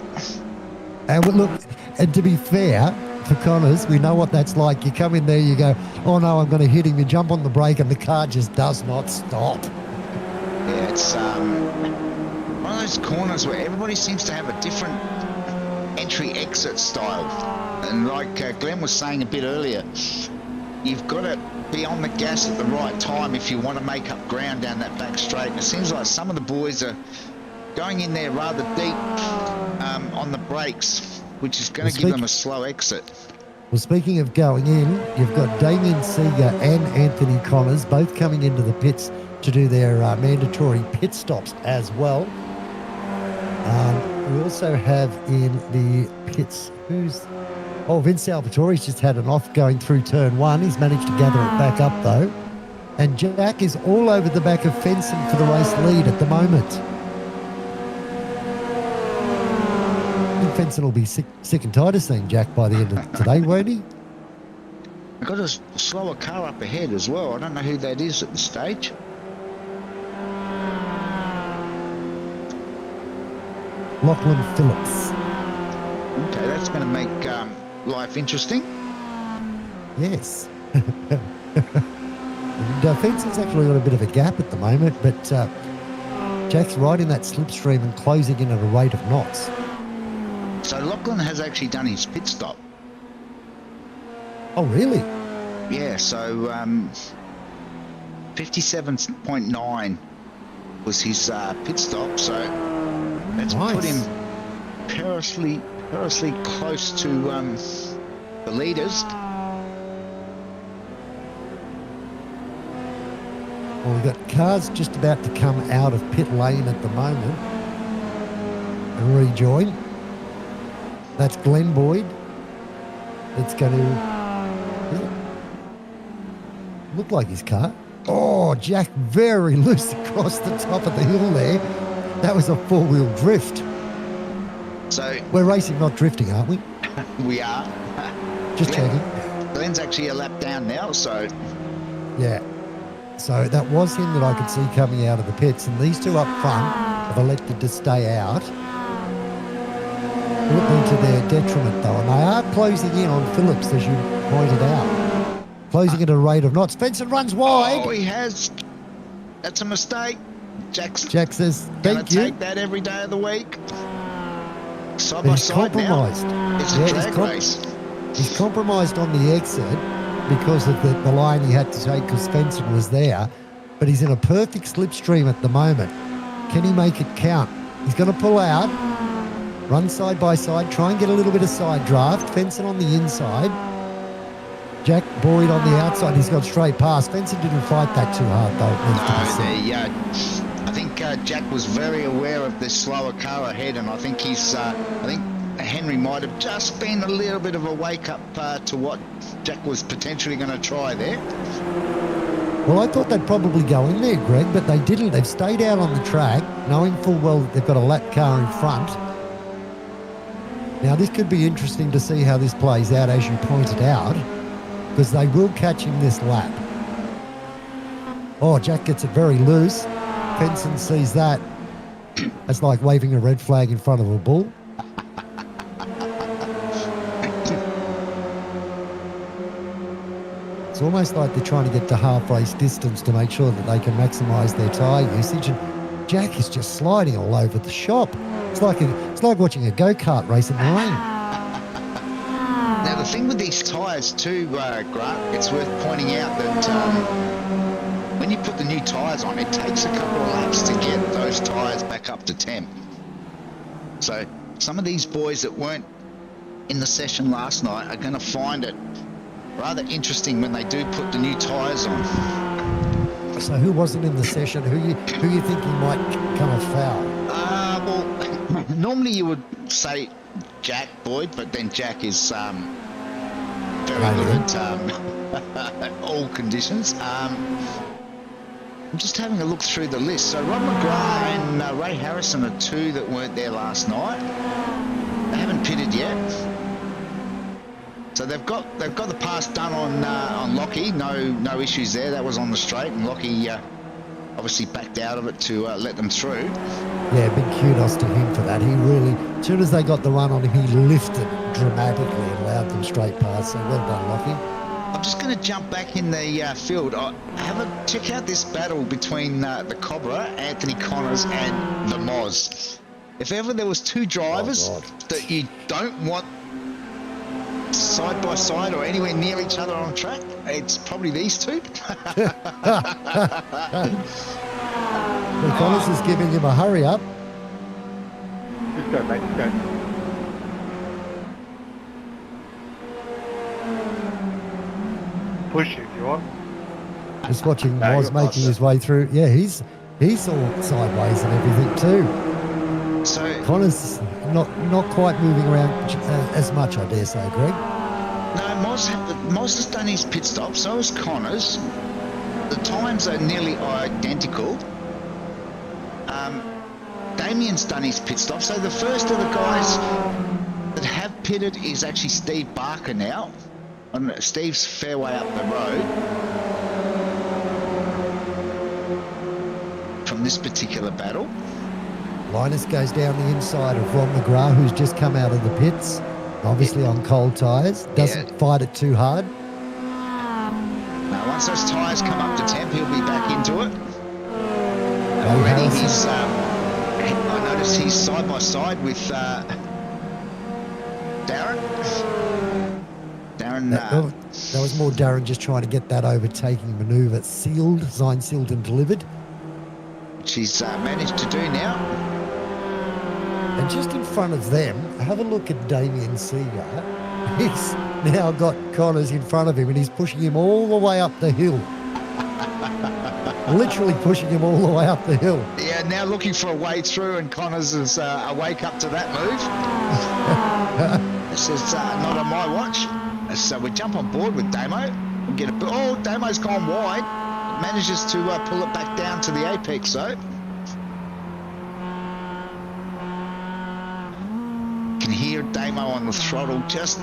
And look, and to be fair, for Connors, we know what that's like. You come in there, you go, oh no, I'm going to hit him. You jump on the brake and the car just does not stop. Yeah, it's one of those corners where everybody seems to have a different entry-exit style. And like Glenn was saying a bit earlier, you've got to be on the gas at the right time if you want to make up ground down that back straight. And it seems like some of the boys are going in there rather deep on the brakes, which is going to give them a slow exit. Well, speaking of going in, you've got Damien Seeger and Anthony Connors both coming into the pits to do their mandatory pit stops as well. We also have in the pits, Vince Salvatore's just had an off going through turn one. He's managed to gather it back up though. And Jack is all over the back of Fenson for the race lead at the moment. I think Fenson will be sick and tired of seeing Jack by the end of today, won't he? I've got a slower car up ahead as well. I don't know who that is at this stage. Lachlan Phillips. Okay, that's going to make life interesting. Yes. And Fenson's actually got a bit of a gap at the moment, but Jack's right in that slipstream and closing in at a rate of knots. So Lachlan has actually done his pit stop. Oh, really? Yeah, so 57.9 was his pit stop, so that's put him perilously close to the leaders. Well, we've got cars just about to come out of pit lane at the moment and rejoin. That's Glenn Boyd. It's going to look like his car. Oh, Jack very loose across the top of the hill there. That was a four-wheel drift. So we're racing, not drifting, aren't we? We are. Just checking. Glenn's actually a lap down now, so... Yeah. So that was him that I could see coming out of the pits. And these two up front have elected to stay out. Looking to their detriment, though. And they are closing in on Phillips, as you pointed out. Closing at a rate of knots. Spencer runs wide. Oh, he has. That's a mistake. Jack says, thank you. Take that every day of the week. Side But by he's side compromised. now. It's a drag race. He's compromised on the exit because of the line he had to take because Spencer was there. But he's in a perfect slipstream at the moment. Can he make it count? He's going to pull out, run side by side, try and get a little bit of side draft. Fenson on the inside. Jack Boyd on the outside. He's got straight past. Fenson didn't fight that too hard, though. I think Jack was very aware of this slower car ahead, and I think Henry might have just been a little bit of a wake-up to what Jack was potentially going to try there. Well, I thought they'd probably go in there, Greg, but they didn't. They've stayed out on the track, knowing full well that they've got a lap car in front. Now, this could be interesting to see how this plays out, as you pointed out, because they will catch him this lap. Oh, Jack gets it very loose. Fenson sees that. That's like waving a red flag in front of a bull. It's almost like they're trying to get to half race distance to make sure that they can maximise their tyre usage. And Jack is just sliding all over the shop. It's like watching a go-kart race in the rain. Now, the thing with these tyres too, Grant, it's worth pointing out that when you put the new tyres on, it takes a couple of laps to get those tyres back up to temp. So some of these boys that weren't in the session last night are going to find it rather interesting when they do put the new tyres on. So who wasn't in the session? Who you thinking might come afoul? Well, normally you would say Jack Boyd, but then Jack is very good at all conditions. I'm just having a look through the list. So Rob McGrath and Ray Harrison are two that weren't there last night. They haven't pitted yet. So they've got the pass done on Lockie. No issues there. That was on the straight, and Lockie obviously backed out of it to let them through. Yeah, big kudos to him for that. He really, as soon as they got the run on him, he lifted dramatically and allowed them straight past. So well done, Lockie. I'm just going to jump back in the field. Check out this battle between the Cobra, Anthony Connors, and the Moz. If ever there was two drivers that you don't want side by side or anywhere near each other on track, it's probably these two. Connors is giving him a hurry up. Just go, mate. Just go. Push if you want. Just watching No, Moz you're making fine, his way through. Yeah, he's all sideways and everything too. So Connors not quite moving around as much, I dare say, Greg. no, Moz has done his pit stop. So has Connors. The times are nearly identical. Damien's done his pit stop. So the first of the guys that have pitted is actually Steve Barker now. And Steve's fair way up the road from this particular battle. Linus goes down the inside of Ron McGrath, who's just come out of the pits, obviously on cold tyres. Doesn't fight it too hard. Now, once those tyres come up to temp, he'll be back into it. Already he's, I noticed he's side by side with Darren. That was more Darren just trying to get that overtaking manoeuvre signed, sealed and delivered. Which he's managed to do now. And just in front of them, have a look at Damien Seager. He's now got Connors in front of him and he's pushing him all the way up the hill. Literally pushing him all the way up the hill. Yeah, now looking for a way through, and Connors is awake up to that move. This is not on my watch. So we jump on board with Damo. We get Damo's gone wide. Manages to pull it back down to the apex, though. Can hear Damo on the throttle, just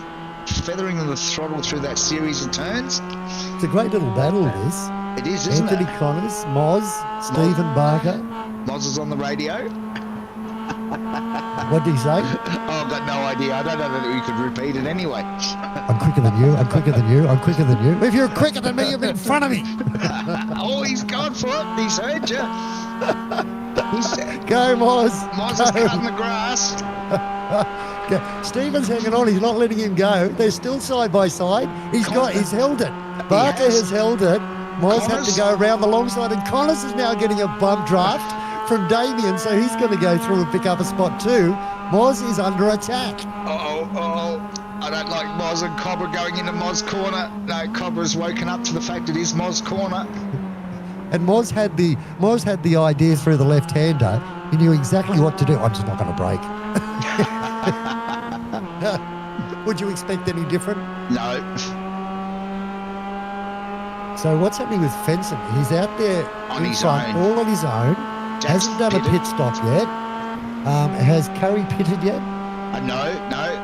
feathering the throttle through that series of turns. It's a great little battle, this. It is, isn't Anthony it? Connors, Moz, Stephen Barker. Moz is on the radio. What did he say? Oh, I've got no idea. I don't know that we could repeat it anyway. I'm quicker than you, I'm quicker than you, I'm quicker than you. If you're quicker than me, you're in front of me. Oh, he's gone for it. He's heard you. Go, Moz. Moz is cutting the grass. Stephen's hanging on. He's not letting him go. They're still side by side. He's held it. Barker has held it. Moz had to go around the long side, and Connors is now getting a bump draft from Damien, so he's going to go through and pick up a spot too. Moz is under attack. I don't like Moz and Cobra going into Moz corner. No, Cobra's woken up to the fact it is Moz corner. And Moz had the idea through the left-hander. He knew exactly what to do. I'm just not going to brake. Would you expect any different? No. So what's happening with Fenson? He's out there On in his front, own. all on his own. Jack's Hasn't done pitted. a pit stop yet. Has Curry pitted yet? No,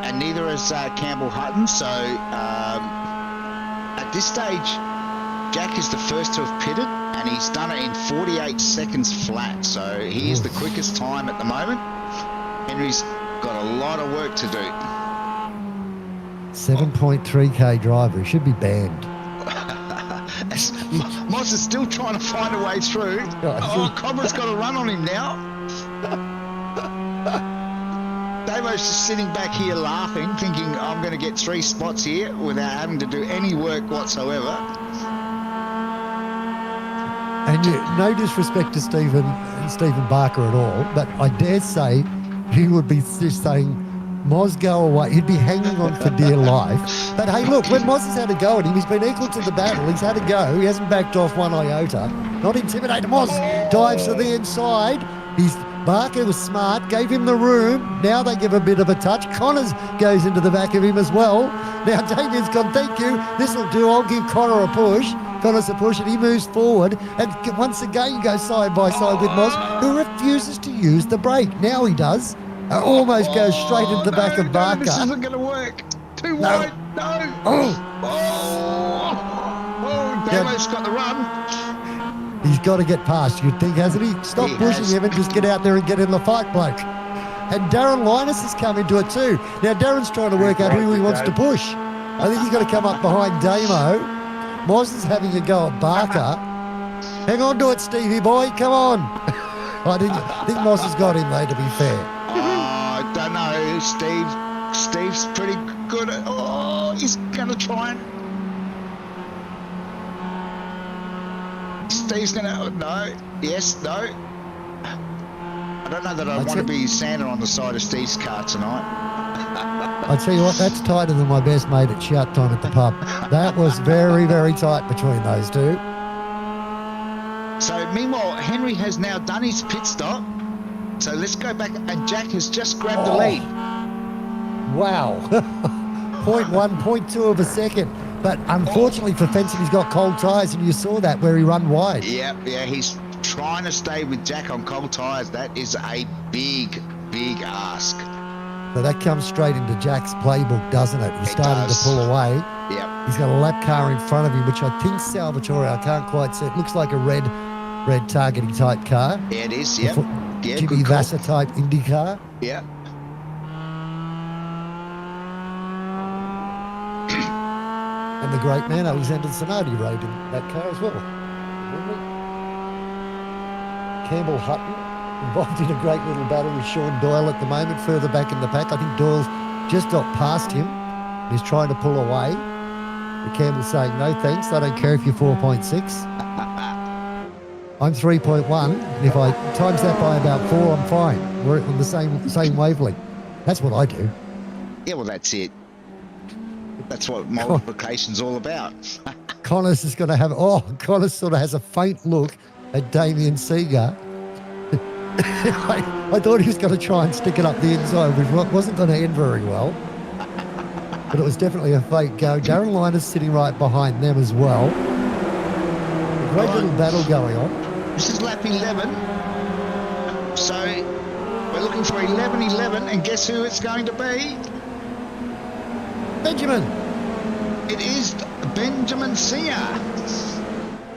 and neither has Campbell Hutton. So at this stage, Jack is the first to have pitted, and he's done it in 48 seconds flat. So he is the quickest time at the moment. Henry's got a lot of work to do. 7.3k driver. He should be banned. Moss is still trying to find a way through. Cobra's got a run on him now. Damo's just sitting back here laughing, thinking I'm going to get 3 spots here without having to do any work whatsoever. And no disrespect to Stephen Barker at all, but I dare say he would be just saying, Moz, go away. He'd be hanging on for dear life. But hey, look, when Moz has had a go at him, he's been equal to the battle. He's had a go. He hasn't backed off one iota. Not intimidated. Moz dives to the inside. Barker was smart, gave him the room. Now they give a bit of a touch. Connors goes into the back of him as well. Now Damien's gone, thank you. This will do. I'll give Connor a push. Connor's a push, and he moves forward. And once again goes side by side with Moz, who refuses to use the brake. Now he does. Almost goes straight into the back of Barker. No, this isn't going to work. Too wide. No. Oh, Damo's got the run. He's got to get past, you'd think, hasn't he? Stop pushing him and just get out there and get in the fight, bloke. And Darren Linus has come into it too. Now, Darren's trying to work out who he wants to push. I think he's got to come up behind Damo. Moz is having a go at Barker. Hang on to it, Stevie boy. Come on. I think Moz has got him, though, to be fair. I don't know, Steve. Steve's pretty good at... Oh, he's going to try and... Steve's going to... No. Yes, no. I don't know that I want to be Santa on the side of Steve's car tonight. I tell you what, that's tighter than my best mate at shout time at the pub. That was very, very tight between those two. So, meanwhile, Henry has now done his pit stop. So let's go back, and Jack has just grabbed the lead. Wow. 0.1, 0.2 of a second. But unfortunately for fencing, he's got cold tyres, and you saw that where he run wide. Yeah, he's trying to stay with Jack on cold tyres. That is a big, big ask. So that comes straight into Jack's playbook, doesn't it? He's starting to pull away. Yep. He's got a lap car in front of him, which I think Salvatore, I can't quite see. It looks like a red targeting type car. Yeah, it is, yep. Yeah, Jimmy Vasser type Indy car. Yeah. And the great man Alexander Zanardi rode in that car as well. Campbell Hutton involved in a great little battle with Sean Doyle at the moment, further back in the pack. I think Doyle's just got past him. He's trying to pull away. But Campbell's saying, no thanks, I don't care if you're 4.6. I'm 3.1, and if I times that by about 4, I'm fine. We're on the same wavelength. That's what I do. Yeah, well, that's it. That's what multiplication's all about. Connors is going to have... Oh, Connors sort of has a faint look at Damien Seeger. I thought he was going to try and stick it up the inside, which wasn't going to end very well. But it was definitely a fake go. Darren Linus sitting right behind them as well. A great little battle going on. This is lap 11. So we're looking for 11-11, and guess who it's going to be? Benjamin. It is Benjamin Singer.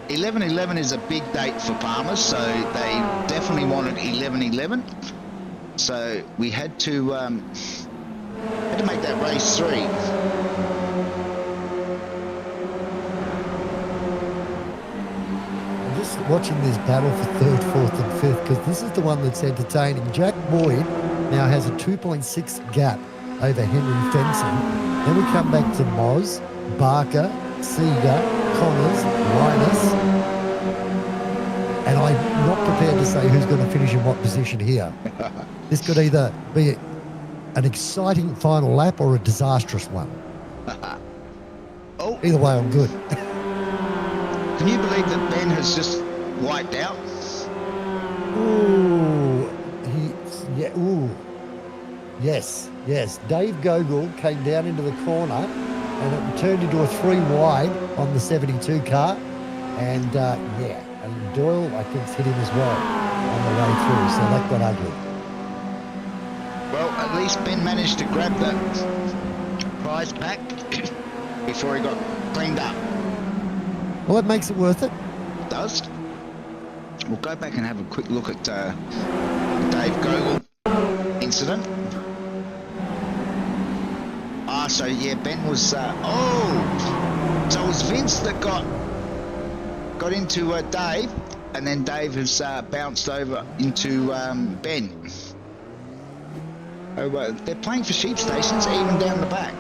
11-11 is a big date for Palmer, so they definitely wanted 11-11. So we had to make that race 3. I'm just watching this battle for 3rd, 4th and 5th, because this is the one that's entertaining. Jack Boyd now has a 2.6 gap over Henry Fenson. Then we come back to Moz, Barker, Seeger, Connors, Linus. And I'm not prepared to say who's going to finish in what position here. This could either be an exciting final lap or a disastrous one. Oh. Either way, I'm good. Can you believe that Ben has just wiped out? Ooh. Yes. Dave Gogol came down into the corner and it turned into a 3 wide on the 72 car. And and Doyle, I think, hit him as well on the way through, so that got ugly. Well, at least Ben managed to grab the prize pack before he got cleaned up. Well, that makes it worth it. It does. We'll go back and have a quick look at Dave Gogol incident. So yeah, Ben was... so it was Vince that got into Dave, and then Dave has bounced over into Ben. They're playing for sheep stations even down the back.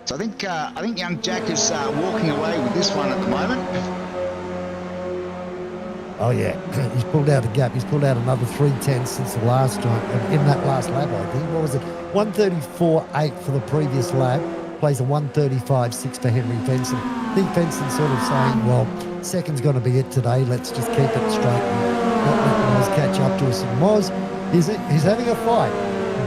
So I think young Jack is walking away with this one at the moment. Oh, yeah. He's pulled out a gap. He's pulled out another 3:10 since the last time, in that last lap, I think. What was it? 1:34.8 for the previous lap. Plays a 1:35.6 for Henry Benson. I think Benson's sort of saying, well, second's going to be it today. Let's just keep it straight and not let Moz catch up to us. And Moz, he's having a fight.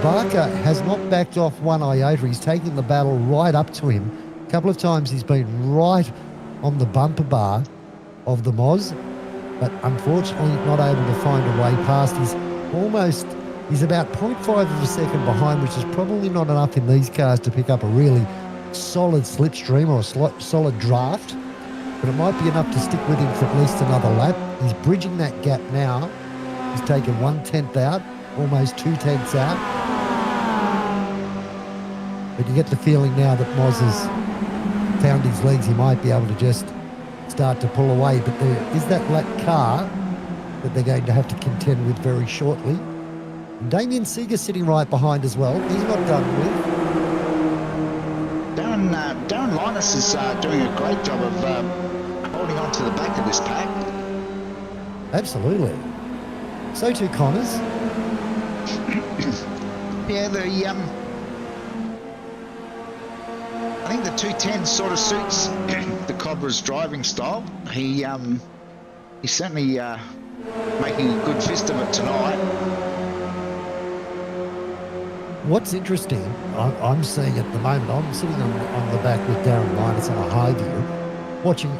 Barker has not backed off one iota. He's taking the battle right up to him. A couple of times he's been right on the bumper bar of the Moz, but unfortunately not able to find a way past. He's about 0.5 of a second behind, which is probably not enough in these cars to pick up a really solid slipstream or a solid draft, but it might be enough to stick with him for at least another lap. He's bridging that gap now. He's taken 1/10 out, almost 2/10 out. But you get the feeling now that Moz has found his legs. He might be able to just start to pull away, but there is that lap car that they're going to have to contend with very shortly. And Damien Seeger sitting right behind as well. He's not done with. Darren Linus is doing a great job of holding on to the back of this pack. Absolutely. So too Connors. Yeah, I think the 210 sort of suits the Cobra's driving style. He's certainly making a good fist of it tonight. What's interesting, I'm seeing at the moment, I'm sitting on the back with Darren Linus on a high view, watching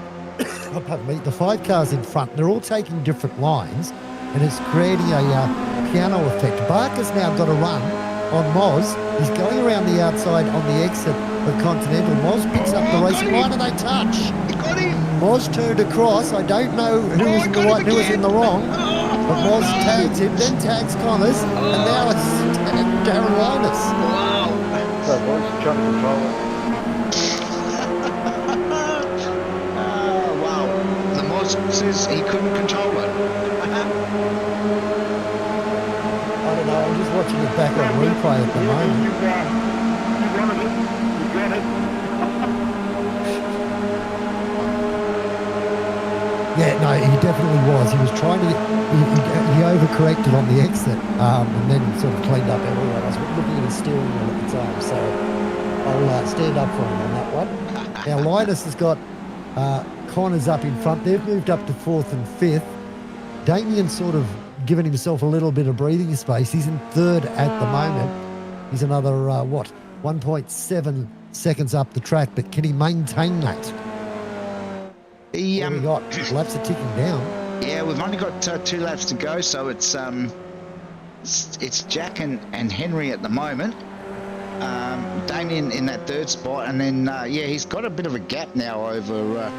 pardon me, the 5 cars in front. They're all taking different lines, and it's creating a piano effect. Barker's now got a run on Moz. He's going around the outside on the exit of Continental. Moz picks up the racing line and they touch. He got him. Moz turned across. I don't know who was in the right and who was in the wrong, but Moz tags him, then tags Connors, and now it's Darren Linus. Wow. So, boys, trying to control it. Wow. The Moz says he couldn't control it. I don't know. I'm just watching it back on replay at the moment. You wanted it. You got it. Yeah, no, he definitely was. He was trying to get, he overcorrected on the exit and then sort of cleaned up everywhere. I was looking at his steering wheel at the time, so I'll stand up for him on that one. Now, Linus has got Connors up in front. They've moved up to 4th and 5th. Damien's sort of given himself a little bit of breathing space. He's in 3rd at the moment. He's another, 1.7 seconds up the track, but can he maintain that? He, What we got? Laps are ticking down. Yeah, we've only got 2 laps to go, so it's Jack and Henry at the moment. Damien in that 3rd spot, and then he's got a bit of a gap now over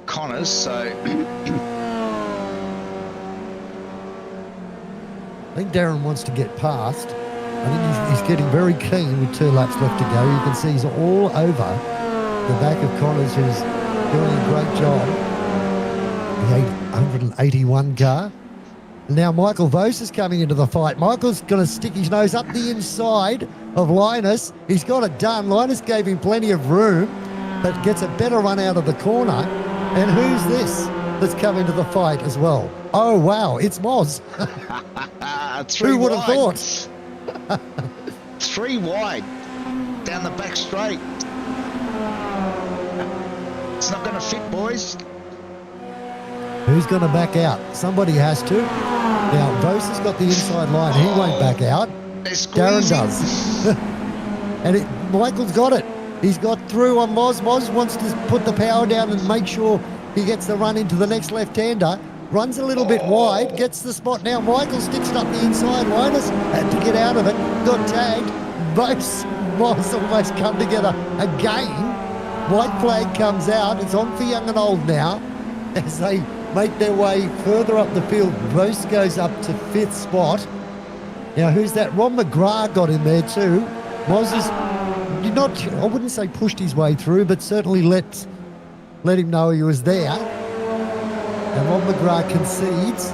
Connors. So I think Darren wants to get past. I think he's getting very keen with 2 laps left to go. You can see he's all over the back of Connors, who's doing a great job. The 881 car. Now Michael Vos is coming into the fight. Michael's going to stick his nose up the inside of Linus. He's got it done. Linus gave him plenty of room, but gets a better run out of the corner. And who's this that's come into the fight as well? Oh, wow, it's Moz. Who would have thought? 3 wide down the back straight. It's not going to fit, boys. Who's going to back out? Somebody has to. Now, Vos has got the inside line. He won't back out. Darren does. And Michael's got it. He's got through on Moz. Moz wants to put the power down and make sure he gets the run into the next left-hander. Runs a little bit wide, gets the spot now. Michael sticks it up the inside. Linus had to get out of it, got tagged. Both Moz almost come together again. White flag comes out. It's on for young and old now as they make their way further up the field. Vos goes up to 5th spot. Now, who's that? Ron McGrath got in there too. Moz is not, I wouldn't say pushed his way through, but certainly let him know he was there. And Rob McGrath concedes.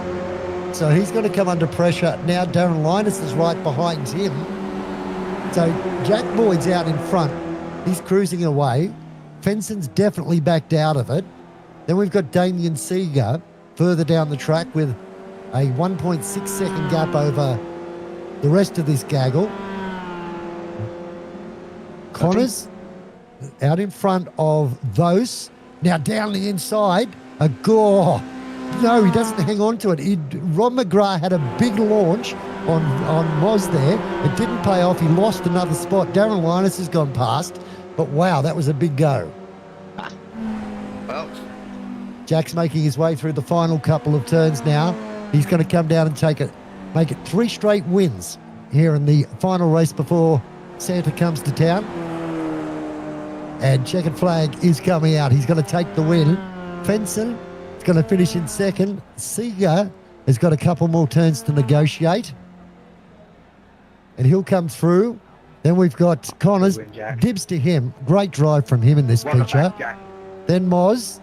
So he's going to come under pressure. Now Darren Linus is right behind him. So Jack Boyd's out in front. He's cruising away. Fenson's definitely backed out of it. Then we've got Damien Seeger further down the track with a 1.6 second gap over the rest of this gaggle. Connors out in front of those. Now down the inside, a gore. No, he doesn't hang on to it. Rob McGrath had a big launch on Moz there. It didn't pay off. He lost another spot. Darren Linus has gone past. But wow, that was a big go. Well, Jack's making his way through the final couple of turns now. He's going to come down and make it 3 straight wins here in the final race before Santa comes to town. And checkered flag is coming out. He's going to take the win. Fenson is going to finish in second. Seeger has got a couple more turns to negotiate. And he'll come through. Then we've got Connors. Dibs to him. Great drive from him in this feature. Then Moz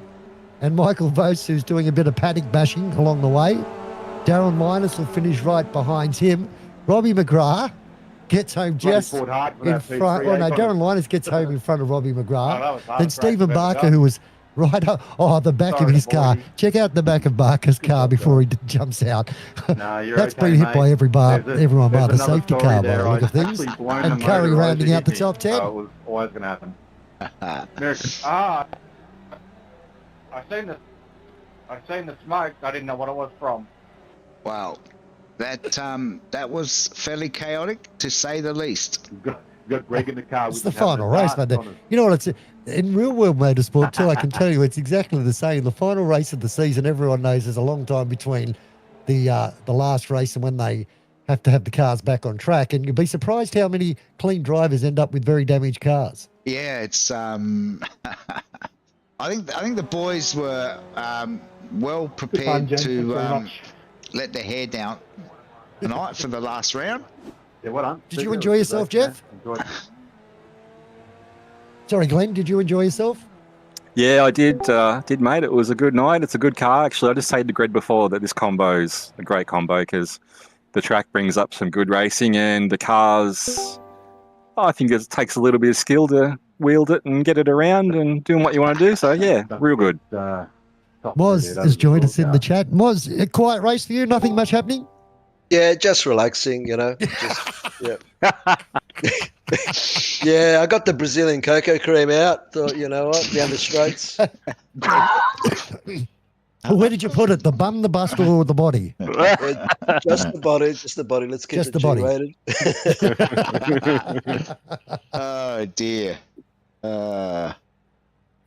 and Michael Vose, who's doing a bit of paddock bashing along the way. Darren Linus will finish right behind him. Robbie McGrath gets home just in front. Oh, no, Darren Linus gets home in front of Robbie McGrath. Then Stephen Barker, who was right up, the back of his car. Check out the back of Barker's car before he jumps out. That's been hit by everyone by the safety car by the look of things. And Curry rounding out the top 10. It was always going to happen. I seen the smoke. I didn't know what it was from. wow. That was fairly chaotic, to say the least. Got Greg in the car. It's the final race, but you know what? It's in real world motorsport too. I can tell you, it's exactly the same. The final race of the season, everyone knows there's a long time between the last race and when they have to have the cars back on track. And you'd be surprised how many clean drivers end up with very damaged cars. Yeah, it's I think the boys were well prepared to let their hair down tonight for the last round. Yeah, well done. Did you enjoy yourself, Jeff? Sorry, Glenn, did you enjoy yourself? Yeah, I did, mate. It was a good night. It's a good car. Actually, I just said to Greg before that this combo's a great combo because the track brings up some good racing and the cars, I think it takes a little bit of skill to wield it and get it around and doing what you want to do. So, yeah, real good. Moz has joined us in the chat. Moz, a quiet race for you? Nothing much happening? Yeah, just relaxing, you know. Yeah. Yeah, I got the Brazilian cocoa cream out. Thought, you know what, down the straights. Where did you put it? The bum, the bust, or the body? Just the body. Let's keep just it G-rated. Oh dear.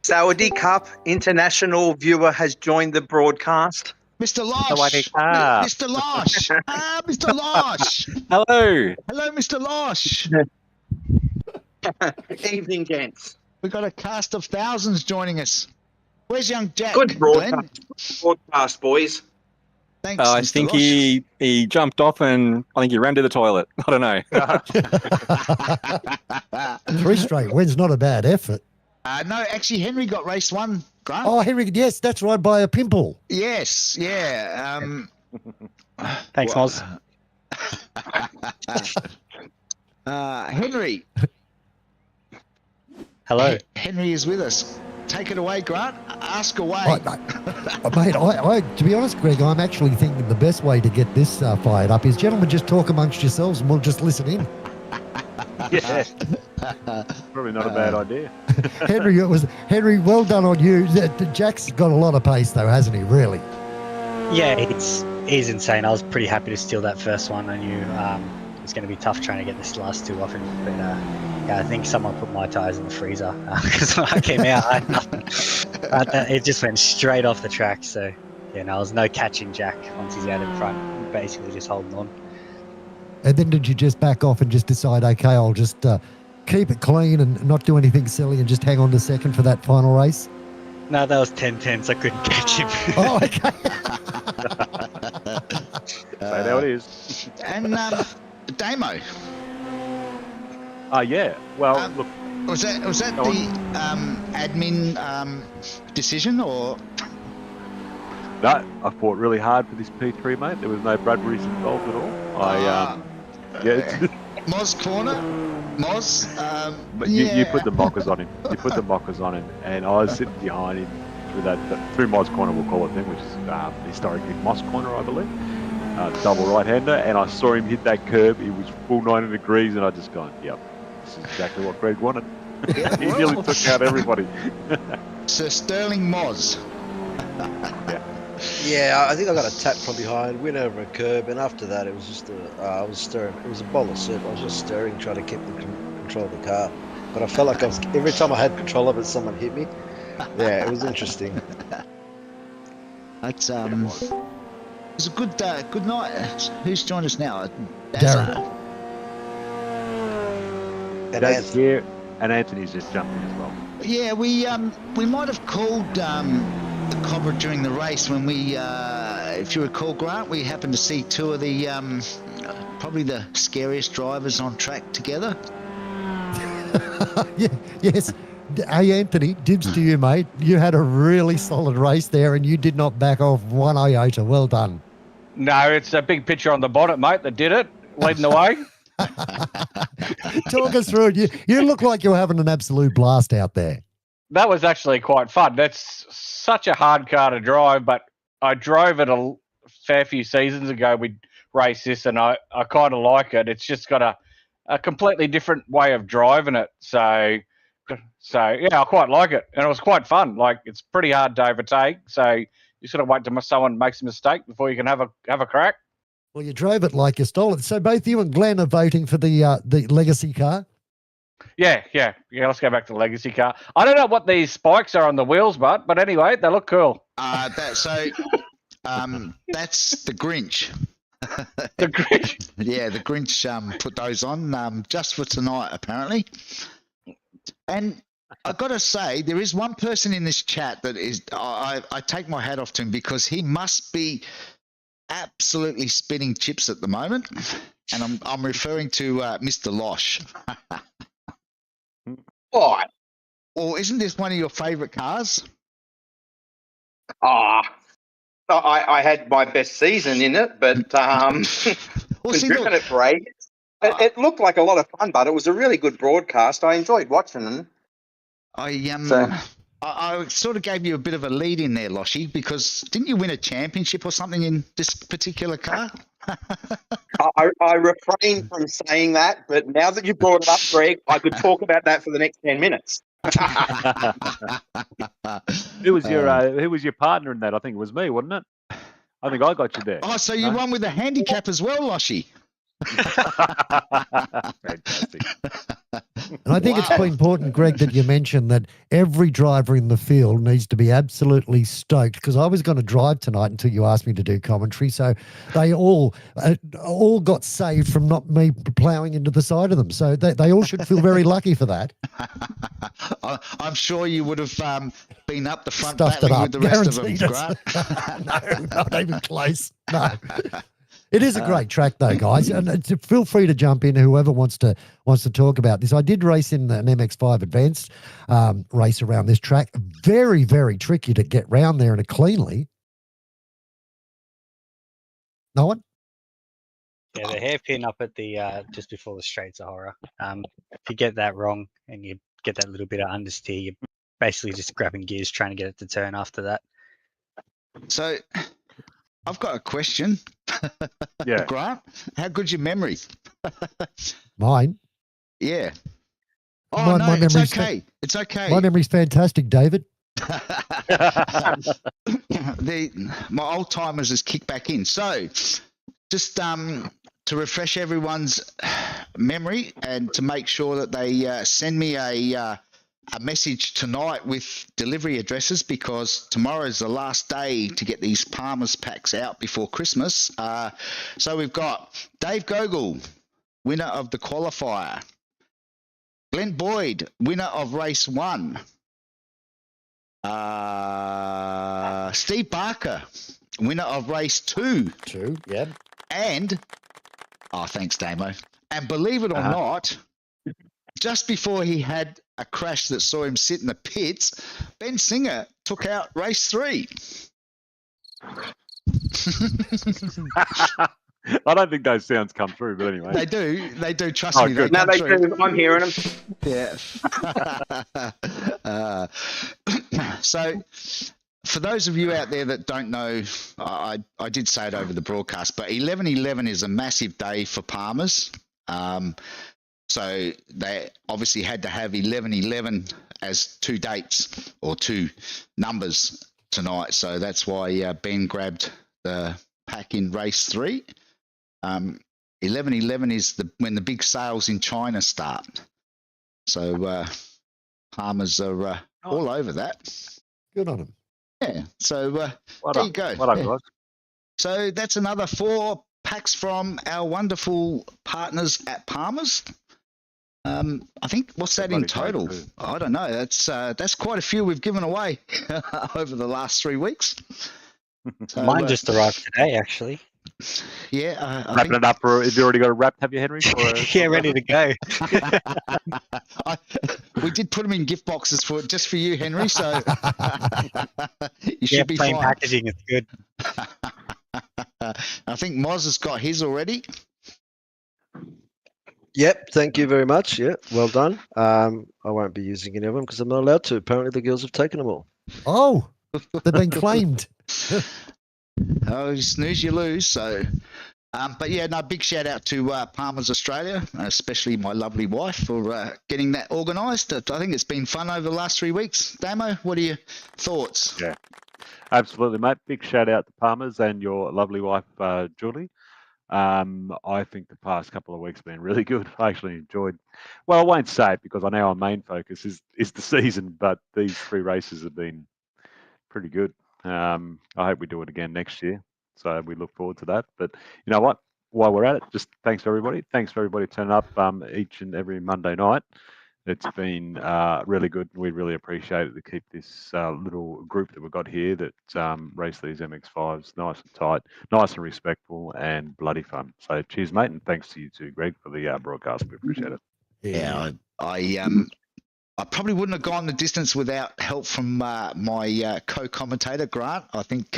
Saudi Cup international viewer has joined the broadcast. Mr. Losh. Mr. Losh. Mr. Losh. Hello. Hello, Mr. Losh. Evening, gents. We've got a cast of thousands joining us. Where's young Jack? Good broadcast, boys. Thanks, I Mr. think Losh. he jumped off and I think he ran to the toilet. I don't know. 3 straight wins, not a bad effort. No, actually, Henry got race 1, Grant. Oh, Henry, yes, that's right, by a pimple. Yes, yeah. Thanks, Moz. Henry. Hello. Henry is with us. Take it away, Grant. Ask away. Mate, I, to be honest, Greg, I'm actually thinking the best way to get this fired up is, gentlemen, just talk amongst yourselves and we'll just listen in. Yeah. Probably not a bad idea. Henry, well done on you. Jack's got a lot of pace though, hasn't he, really? Yeah, he's insane. I was pretty happy to steal that first one. I knew it was going to be tough trying to get this last 2 off him, but yeah, I think someone put my tyres in the freezer because when I came out, I had nothing. It just went straight off the track. So yeah, no, there was no catching Jack once he's out in front. Basically just holding on. And then did you just back off and just decide, okay, I'll just keep it clean and not do anything silly and just hang on to second for that final race? No, that was 10-10, so I couldn't catch him. Oh, okay. Say how it is. And Damo. Yeah. Well, look. Was that the admin decision or? No, I fought really hard for this P3, mate. There was no Bradburys involved at all. Moz corner, Moz. But you put the mockers on him. You put the mockers on him, and I was sitting behind him through Moz corner, we'll call it then, which is historically Moss corner, I believe. Double right-hander, and I saw him hit that curb. It was full 90 degrees, and I just gone, yep, this is exactly what Greg wanted. He nearly took out everybody. Sir Sterling Moz. Yeah, I think I got a tap from behind, went over a curb, and after that it was just I was staring. It was a bowl of soup. I was just staring, trying to keep the control of the car. But I felt like every time I had control of it, someone hit me. Yeah, it was interesting. That's it was a good night. Who's joined us now? Darren. And here, and Anthony's just jumped in as well. Yeah, we might have called the Cobra during the race when we, if you recall, Grant, we happened to see two of the probably the scariest drivers on track together. Yes. Hey, Anthony, dibs to you, mate. You had a really solid race there and you did not back off one iota. Well done. No, it's a big picture on the bonnet, mate, that did it, leading the way. Talk us through it. You look like you're having an absolute blast out there. That was actually quite fun. That's such a hard car to drive, but I drove it a fair few seasons ago. We raced this, and I kind of like it. It's just got a completely different way of driving it. So yeah, I quite like it, and it was quite fun. Like, it's pretty hard to overtake, so you sort of wait till someone makes a mistake before you can have a crack. Well, you drove it like you stole it. So both you and Glenn are voting for the legacy car? Yeah, let's go back to the legacy car. I don't know what these spikes are on the wheels, but anyway, they look cool. That's the Grinch. The Grinch? Yeah, the Grinch put those on just for tonight, apparently. And I've got to say, there is one person in this chat that is, I take my hat off to him, because he must be absolutely spinning chips at the moment. And I'm referring to Mr. Losh. What? Or isn't this one of your favourite cars? I had my best season in it, but was driven it great. It looked like a lot of fun, but it was a really good broadcast. I enjoyed watching them. I sort of gave you a bit of a lead in there, Loshy, because didn't you win a championship or something in this particular car? I refrained from saying that, but now that you brought it up, Greg, I could talk about that for the next 10 minutes. Who was your partner in that? I think it was me, wasn't it? I think I got you there. Oh, so you won with a handicap as well, Loshy. Fantastic. And I think it's quite important, Greg, that you mentioned that every driver in the field needs to be absolutely stoked, because I was going to drive tonight until you asked me to do commentary. So they all got saved from not me ploughing into the side of them. So they all should feel very lucky for that. I'm sure you would have been up the front Stuffed battling it up, with the rest of them, guaranteed. Grant. No, not even close. No. It is a great track, though, guys. And feel free to jump in, whoever wants to talk about this. I did race in an MX-5 Advanced race around this track. Very, very tricky to get round there in a cleanly. No one? Yeah, the hairpin up at the just before the straight's a horror. If you get that wrong and you get that little bit of understeer, you're basically just grabbing gears trying to get it to turn after that. So I've got a question. Yeah. Grant, how good's your memory? Mine? Yeah. Oh, my it's memory's okay. It's okay. My memory's fantastic, David. My old timers has kicked back in. So just to refresh everyone's memory and to make sure that they send me a message tonight with delivery addresses, because tomorrow's the last day to get these Palmer's packs out before Christmas. So we've got Dave Gogol, winner of the qualifier. Glenn Boyd, winner of race 1. Steve Barker, winner of race 2. 2, yeah. And, thanks, Damo. And believe it or not, just before he had a crash that saw him sit in the pits, Ben Singer took out race 3. I don't think those sounds come through, but anyway. They do. They do. Trust Oh, me. good. They No, come they through. do. I'm hearing them. Yeah. So, for those of you out there that don't know, I did say it over the broadcast, but 11/11 is a massive day for Palmers. So they obviously had to have 11/11 as two dates or two numbers tonight. So that's why Ben grabbed the pack in race 3. 11/11 is when the big sales in China start. So Palmers are all over that. Good on them. Yeah. So there you go. What up, guys? So that's another 4 packs from our wonderful partners at Palmers. I think what's that in total? I don't know. That's quite a few we've given away over the last 3 weeks. So, Mine just arrived today, actually. Yeah, I Wrapping it up, or have you already got it wrapped? Have you, Henry? Yeah, ready to go. We did put them in gift boxes just for you, Henry. So you should be plain fine. packaging. It's good. I think Moz has got his already. Yep, thank you very much. Yeah, well done. I won't be using any of them because I'm not allowed to. Apparently, the girls have taken them all. Oh, they've been claimed. Oh, you snooze, you lose. So, but yeah, no, big shout out to Palmers Australia, especially my lovely wife for getting that organised. I think it's been fun over the last 3 weeks. Damo, what are your thoughts? Yeah, absolutely, mate. Big shout out to Palmers and your lovely wife, Julie. I think the past couple of weeks have been really good. I actually enjoyed. Well, I won't say it because I know our main focus is the season, but these 3 races have been pretty good. I hope we do it again next year. So we look forward to that. But you know what? While we're at it, just thanks for everybody. Thanks for everybody turning up each and every Monday night. It's been really good. We really appreciate it to keep this little group that we've got here that race these MX-5s nice and tight, nice and respectful, and bloody fun. So cheers, mate, and thanks to you too, Greg, for the broadcast. We appreciate it. Yeah, I probably wouldn't have gone the distance without help from my co-commentator Grant. I think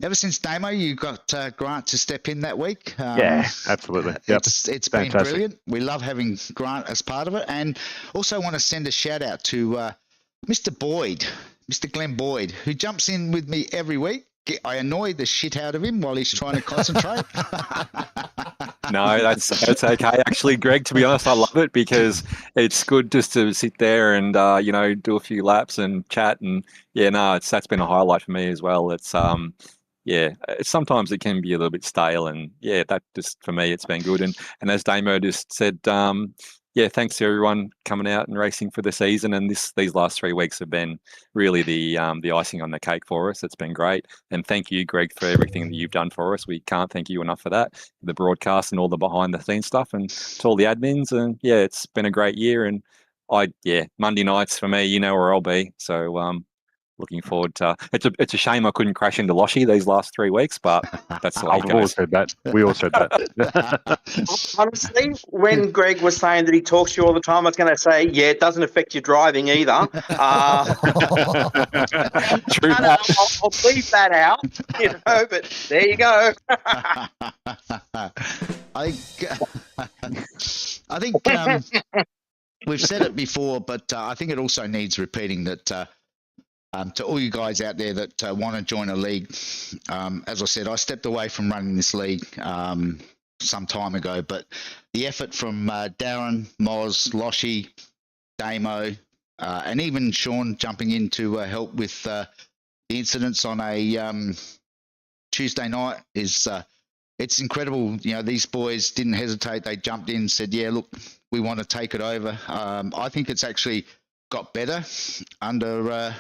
ever since Damo, you got Grant to step in that week. Yeah, absolutely. Yep. It's been brilliant. We love having Grant as part of it, and also want to send a shout out to Mr. Boyd, Mr. Glenn Boyd, who jumps in with me every week. I annoy the shit out of him while he's trying to concentrate. No, that's okay. Actually, Greg, to be honest, I love it because it's good just to sit there and do a few laps and chat. And yeah, no, that's been a highlight for me as well. It's sometimes it can be a little bit stale, and yeah, that just for me it's been good. And as Damo just said, yeah, thanks to everyone coming out and racing for the season. And these last 3 weeks have been really the icing on the cake for us. It's been great. And thank you, Greg, for everything that you've done for us. We can't thank you enough for that. The broadcast and all the behind the scenes stuff, and to all the admins. And yeah, it's been a great year. And Monday nights for me, you know where I'll be. So looking forward to it's a shame I couldn't crash into Loshy these last 3 weeks, but that's the way it We all goes. said that. We all said that. Honestly, when Greg was saying that he talks to you all the time, I was going to say, yeah, it doesn't affect your driving either. True. I'll leave that out, but there you go. I think we've said it before, but I think it also needs repeating that to all you guys out there that want to join a league, as I said, I stepped away from running this league some time ago, but the effort from Darren, Moz, Loshy, Damo, and even Sean jumping in to help with the incidents on a Tuesday night is it's incredible. These boys didn't hesitate. They jumped in and said, yeah, look, we want to take it over. I think it's actually got better under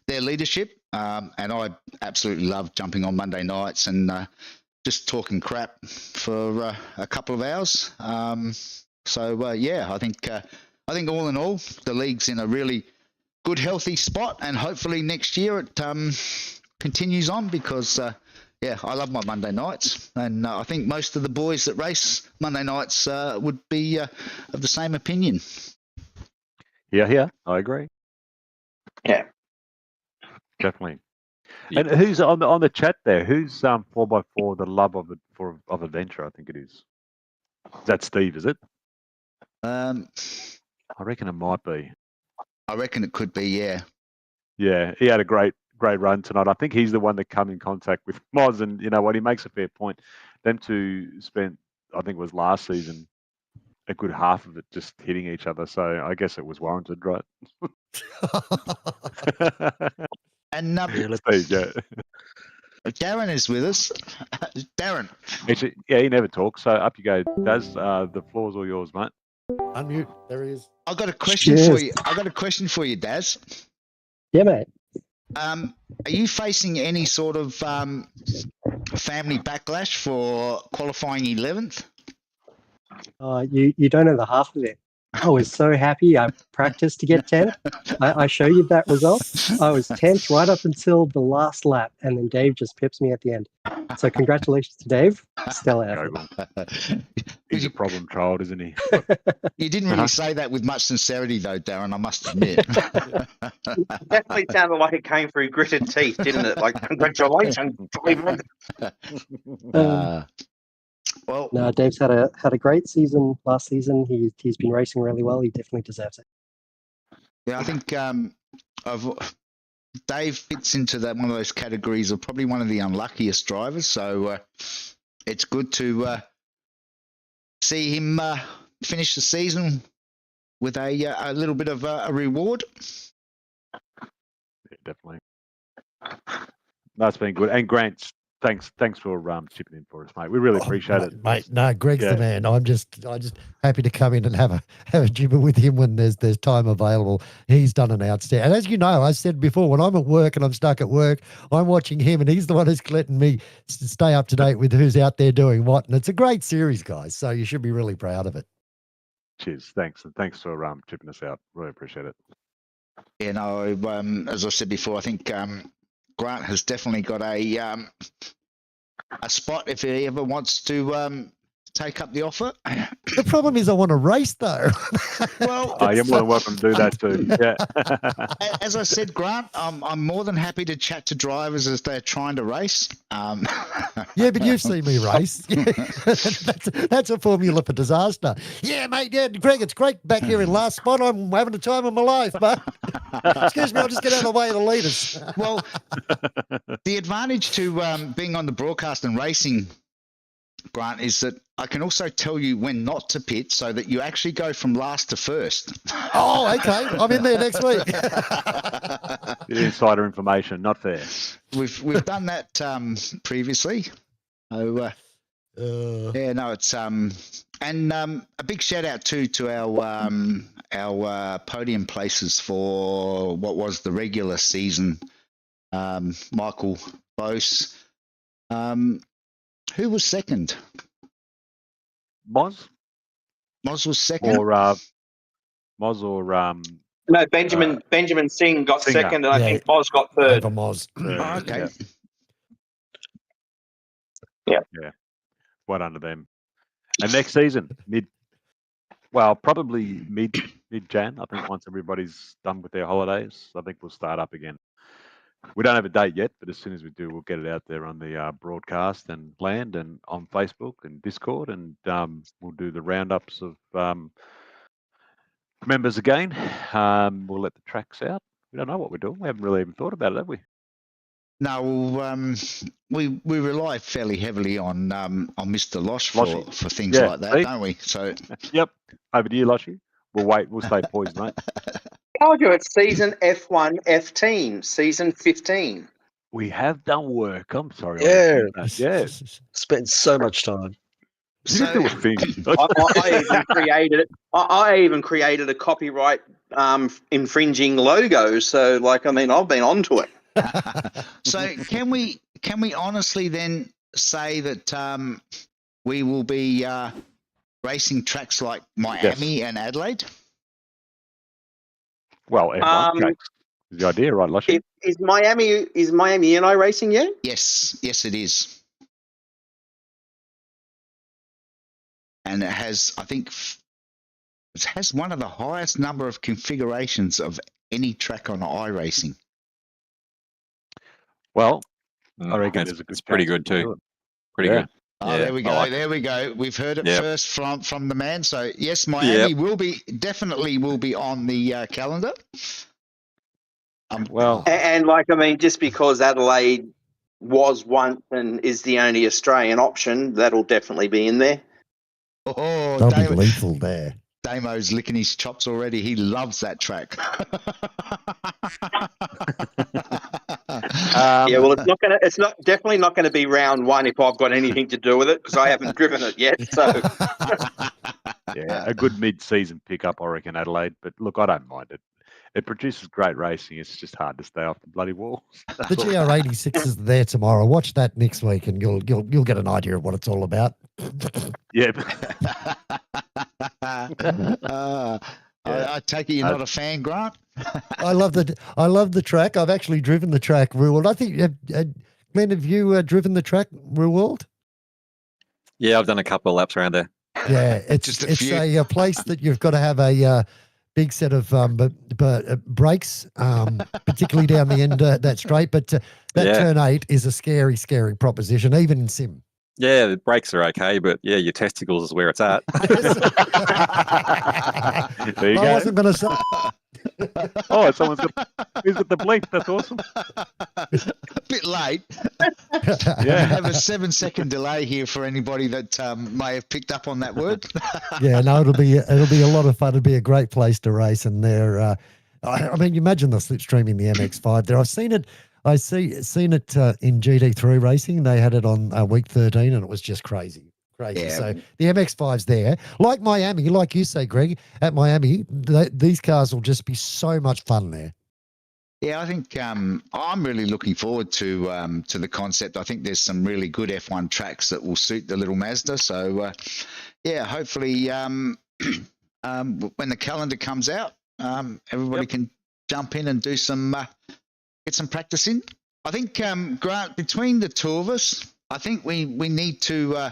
their leadership, and I absolutely love jumping on Monday nights and just talking crap for a couple of hours. I think all in all, the league's in a really good, healthy spot, and hopefully next year it continues on because I love my Monday nights, and I think most of the boys that race Monday nights would be of the same opinion. Yeah, I agree. Yeah. Definitely. And who's on the chat there? Who's 4x4 the love of adventure? I think it is. Is that Steve? Is it? I reckon it might be. I reckon it could be. Yeah. Yeah, he had a great run tonight. I think he's the one that come in contact with Moz, and you know what? He makes a fair point. Them two spent, I think it was last season, a good half of it just hitting each other. So I guess it was warranted, right? And Steve, yeah. Darren is with us. Darren. Actually, yeah, he never talks. So up you go, Daz. The floor's all yours, mate. Unmute. There he is. I got a question for you. I got a question for you, Daz. Yeah, mate. Are you facing any sort of family backlash for qualifying 11th? You don't know the half of it. I was so happy. I practiced to get 10th. I show you that result. I was 10th right up until the last lap, and then Dave just pips me at the end. So congratulations to Dave. Stellar effort. He's a problem child, isn't he? You didn't really say that with much sincerity, though, Darren, I must admit. Definitely sounded like it came through gritted teeth, didn't it? Like, congratulations. Well, no, Dave's had a great season last season. He's been racing really well. He definitely deserves it. Yeah, I think Dave fits into that one of those categories of probably one of the unluckiest drivers. So it's good to see him finish the season with a little bit of a reward. Yeah, definitely. That's been good. And Grant, thanks for chipping in for us, mate. We really appreciate it, mate. No, Greg's the man. I'm just happy to come in and have a jibber with him when there's time available. He's done an outstanding. And as you know, I said before, when I'm at work and I'm stuck at work, I'm watching him, and he's the one who's letting me stay up to date with who's out there doing what. And it's a great series, guys. So you should be really proud of it. Cheers. Thanks. And thanks for chipping us out. Really appreciate it. Yeah, no, as I said before, I think Grant has definitely got a spot if he ever wants to take up the offer. The problem is I want to race, though. Well, you're more than welcome to do that too. Yeah. As I said, Grant, I'm more than happy to chat to drivers as they're trying to race. Yeah, but you've seen me race. That's a formula for disaster. Yeah, mate. Yeah, Greg, it's great back here in last spot. I'm having the time of my life, mate. Excuse me, I'll just get out of the way of the leaders. Well, the advantage to being on the broadcast and racing, Grant, is that I can also tell you when not to pit so that you actually go from last to first. Oh, okay. I'm in there next week. Insider information, not fair. We've done that previously. So, yeah, no, it's and a big shout out to our podium places for what was the regular season. Michael Bose. Who was second? Moz? Moz was second? Or Moz or No, Benjamin Singh got Singer. second, and I think Moz got third. Over Moz. Oh, okay. Yeah. One under them. And next season, probably mid-Jan, I think, once everybody's done with their holidays, I think we'll start up again. We don't have a date yet, but as soon as we do, we'll get it out there on the broadcast and land and on Facebook and Discord, and we'll do the roundups of members again. We'll let the tracks out. We don't know what we're doing. We haven't really even thought about it, have we? No, we rely fairly heavily on Mr. Losh for things like that, don't we? So yep. Over to you, Loshy. We'll wait. We'll stay poised, mate. Told you it's season F1 F team, season 15. We have done work. I'm sorry. Yeah. Spent so much time. So, I even created a copyright infringing logo. So, I've been onto it. So can we honestly then say that we will be racing tracks like Miami and Adelaide? Well, F1 tracks is the idea, right, Lushy? Is Miami and I racing yet? Yes, it is. And it has, I think, it has one of the highest number of configurations of any track on iRacing. Well, I reckon It's, there's a good it's pretty chance good we can too. do it. Pretty Yeah. good. Oh, Yeah, there we I go. like it. There we go. We've heard it Yep. first from the man. So yes, Miami will be definitely will be on the calendar. Well, And like, I mean, just because Adelaide was once and is the only Australian option, that'll definitely be in there. Oh, That'll be lethal there. Damo's licking his chops already. He loves that track. Yeah, well, it's not definitely not gonna be round one if I've got anything to do with it because I haven't driven it yet. So yeah, a good mid-season pickup, I reckon, Adelaide. But look, I don't mind it. It produces great racing. It's just hard to stay off the bloody walls. The GR86 is there tomorrow. Watch that next week, and you'll get an idea of what it's all about. Yeah. I take it you're not a fan, Grant. I love the track. I've actually driven the track real world. I think Glenn, have you driven the track real world? Yeah, I've done a couple of laps around there. Yeah, it's a place that you've got to have a big set of brakes, particularly down the end that straight. But that turn 8 is a scary, scary proposition, even in sim. Yeah, the brakes are okay, but yeah, your testicles is where it's at. There you I go. wasn't going to say. Oh, who's got the blink? That's awesome. A bit late. Yeah. We have a 7-second delay here for anybody that may have picked up on that word. Yeah, no, it'll be a lot of fun. It'll be a great place to race, and there. I mean, you imagine the slipstreaming the MX-5 there. I've seen it. Seen it in GD3 racing. They had it on week 13, and it was just crazy. Yeah. So the MX-5's there. Like Miami, like you say, Greg, at Miami, these cars will just be so much fun there. Yeah, I think I'm really looking forward to the concept. I think there's some really good F1 tracks that will suit the little Mazda. So, hopefully when the calendar comes out, everybody can jump in and do some get some practice in. I think, Grant, between the two of us, I think we need to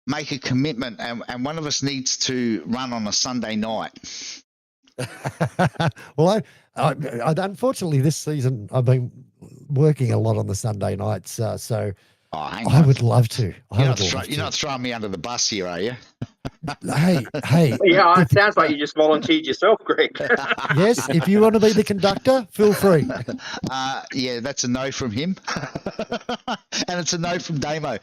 make a commitment, and one of us needs to run on a Sunday night. Well, I unfortunately this season I've been working a lot on the Sunday nights, so I would love to. You're not throwing me under the bus here, are you? Hey. yeah, it sounds like you just volunteered yourself, Greg. Yes, if you want to be the conductor, feel free. Yeah, that's a no from him, and it's a no from Damo.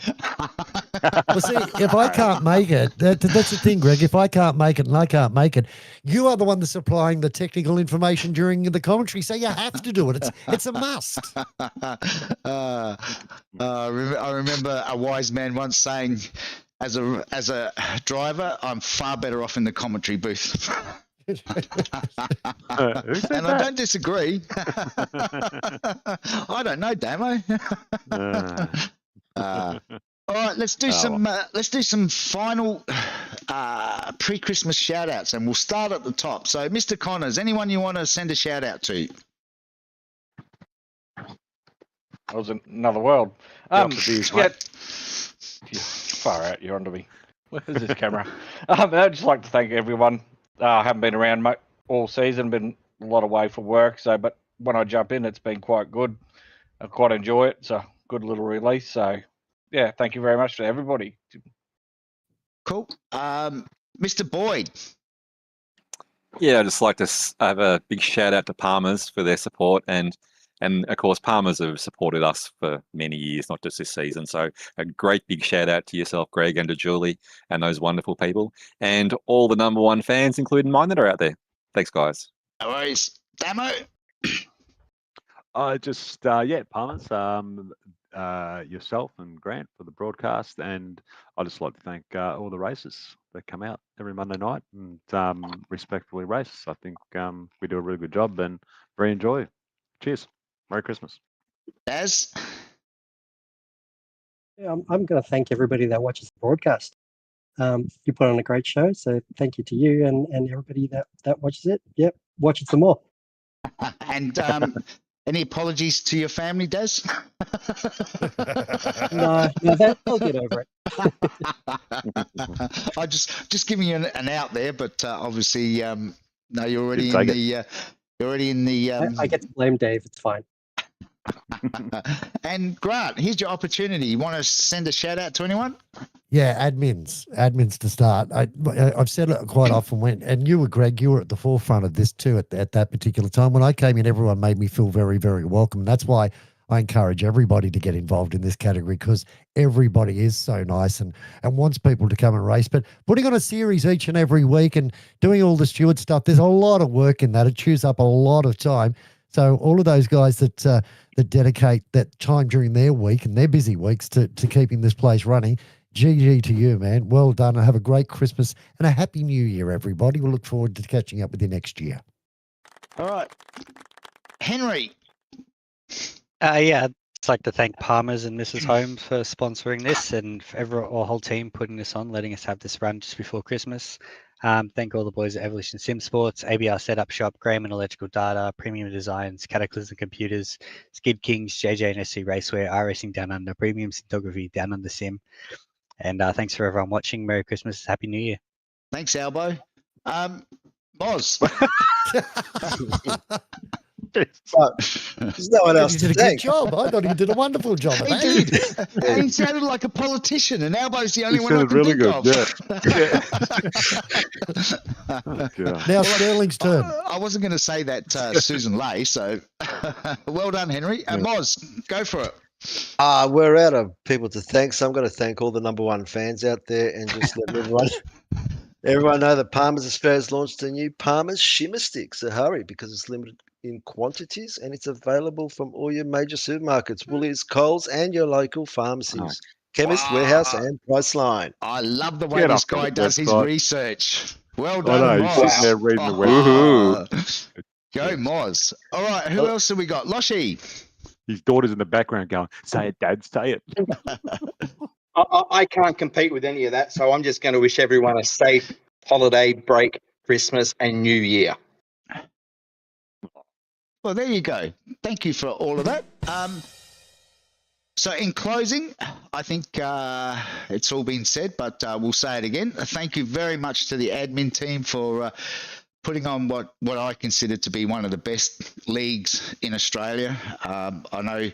Well, see, if I can't make it, that's the thing, Greg. If I can't make it and I can't make it, you are the one that's supplying the technical information during the commentary, so you have to do it. It's a must. I remember a wise man once saying, as a driver, I'm far better off in the commentary booth. Who said and that? I don't disagree. I don't know, Damo. All right, let's do some final pre-Christmas shout-outs, and we'll start at the top. So, Mr. Connors, anyone you want to send a shout-out to? That was another world. Far out, you're onto me. Where's this camera? I'd just like to thank everyone. I haven't been around all season, been a lot away for work, but when I jump in, it's been quite good. I quite enjoy it. It's a good little release. So, yeah, thank you very much to everybody. Cool. Mr. Boyd. Yeah, I'd just like to have a big shout out to Palmer's for their support, and of course Palmer's have supported us for many years, not just this season. So a great big shout out to yourself, Greg, and to Julie and those wonderful people, and all the number one fans, including mine, that are out there. Thanks, guys. No worries. Damo. I just Palmer's, yourself and Grant for the broadcast, and I'd just like to thank all the racers that come out every Monday night and respectfully race. I think we do a really good job and very enjoy. Cheers. Merry Christmas. Daz? Yeah, I'm going to thank everybody that watches the broadcast. You put on a great show, so thank you to you and everybody that watches it. Yep, watch it some more. And any apologies to your family, Daz? No, they'll get over it. I just giving you an out there, but obviously, no, you're already You're in the. I get to blame Dave. It's fine. And Grant, here's your opportunity. You want to send a shout out to anyone? Yeah, admins to start. I've said it quite often and you were, Greg, you were at the forefront of this too at that particular time. When I came in, everyone made me feel very, very welcome. That's why I encourage everybody to get involved in this category, because everybody is so nice and wants people to come and race. But putting on a series each and every week and doing all the steward stuff, there's a lot of work in that. It chews up a lot of time. So all of those guys that dedicate that time during their week and their busy weeks to keeping this place running, GG to you, man. Well done. And have a great Christmas and a happy New Year, everybody. We'll look forward to catching up with you next year. All right. Henry. Yeah, I'd just like to thank Palmer's and Mrs. Holmes for sponsoring this, and for our whole team putting this on, letting us have this run just before Christmas. Thank all the boys at Evolution Sim Sports, ABR Setup Shop, Graham and Electrical Data, Premium Designs, Cataclysm Computers, Skid Kings, JJ and SC Raceware, iRacing Down Under, Premium Cinematography, Down Under Sim. And thanks for everyone watching. Merry Christmas. Happy New Year. Thanks, Albo. Moz. There's no one else You to did a good thank. job. I thought you did a wonderful job. He did. He sounded like a politician, and Albo's the only He one I sounded can really think good, of. Now Sterling's turn. I wasn't going to say that Susan Lay, so well done, Henry. Moz, go for it. We're out of people to thank, so I'm going to thank all the number one fans out there and just let everyone know that Palmer's Australia has launched a new Palmer's Shimmer Stick. So hurry, because it's limited in quantities and it's available from all your major supermarkets, Woolies, Coles, and your local pharmacies, Chemist, Warehouse, and Priceline. I love the way this guy does his research. Well done, I know, Moz. he's sitting there reading the website. Go, Moz. All right, who else have we got? Loshy. His daughter's in the background going, "Say it, Dad, say it." I can't compete with any of that, so I'm just going to wish everyone a safe holiday break, Christmas and New Year. Well, there you go. Thank you for all of that. So in closing, I think it's all been said, but we'll say it again. Thank you very much to the admin team for putting on what I consider to be one of the best leagues in Australia. I know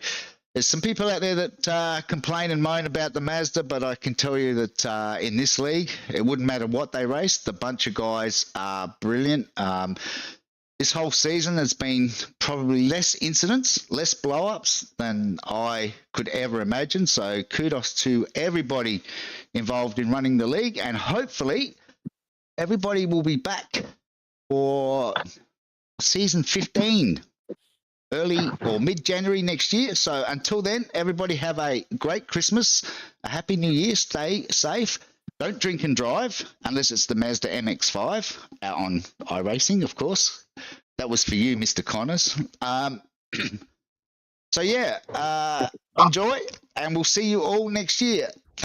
there's some people out there that complain and moan about the Mazda, but I can tell you that in this league, it wouldn't matter what they race. The bunch of guys are brilliant. This whole season has been probably less incidents, less blow-ups than I could ever imagine. So kudos to everybody involved in running the league, and hopefully everybody will be back for season 15 early or mid-January next year. So until then, everybody have a great Christmas, a happy New Year, stay safe. Don't drink and drive unless it's the Mazda MX-5 out on iRacing, of course. That was for you, Mr. Connors. So yeah, enjoy, and we'll see you all next year.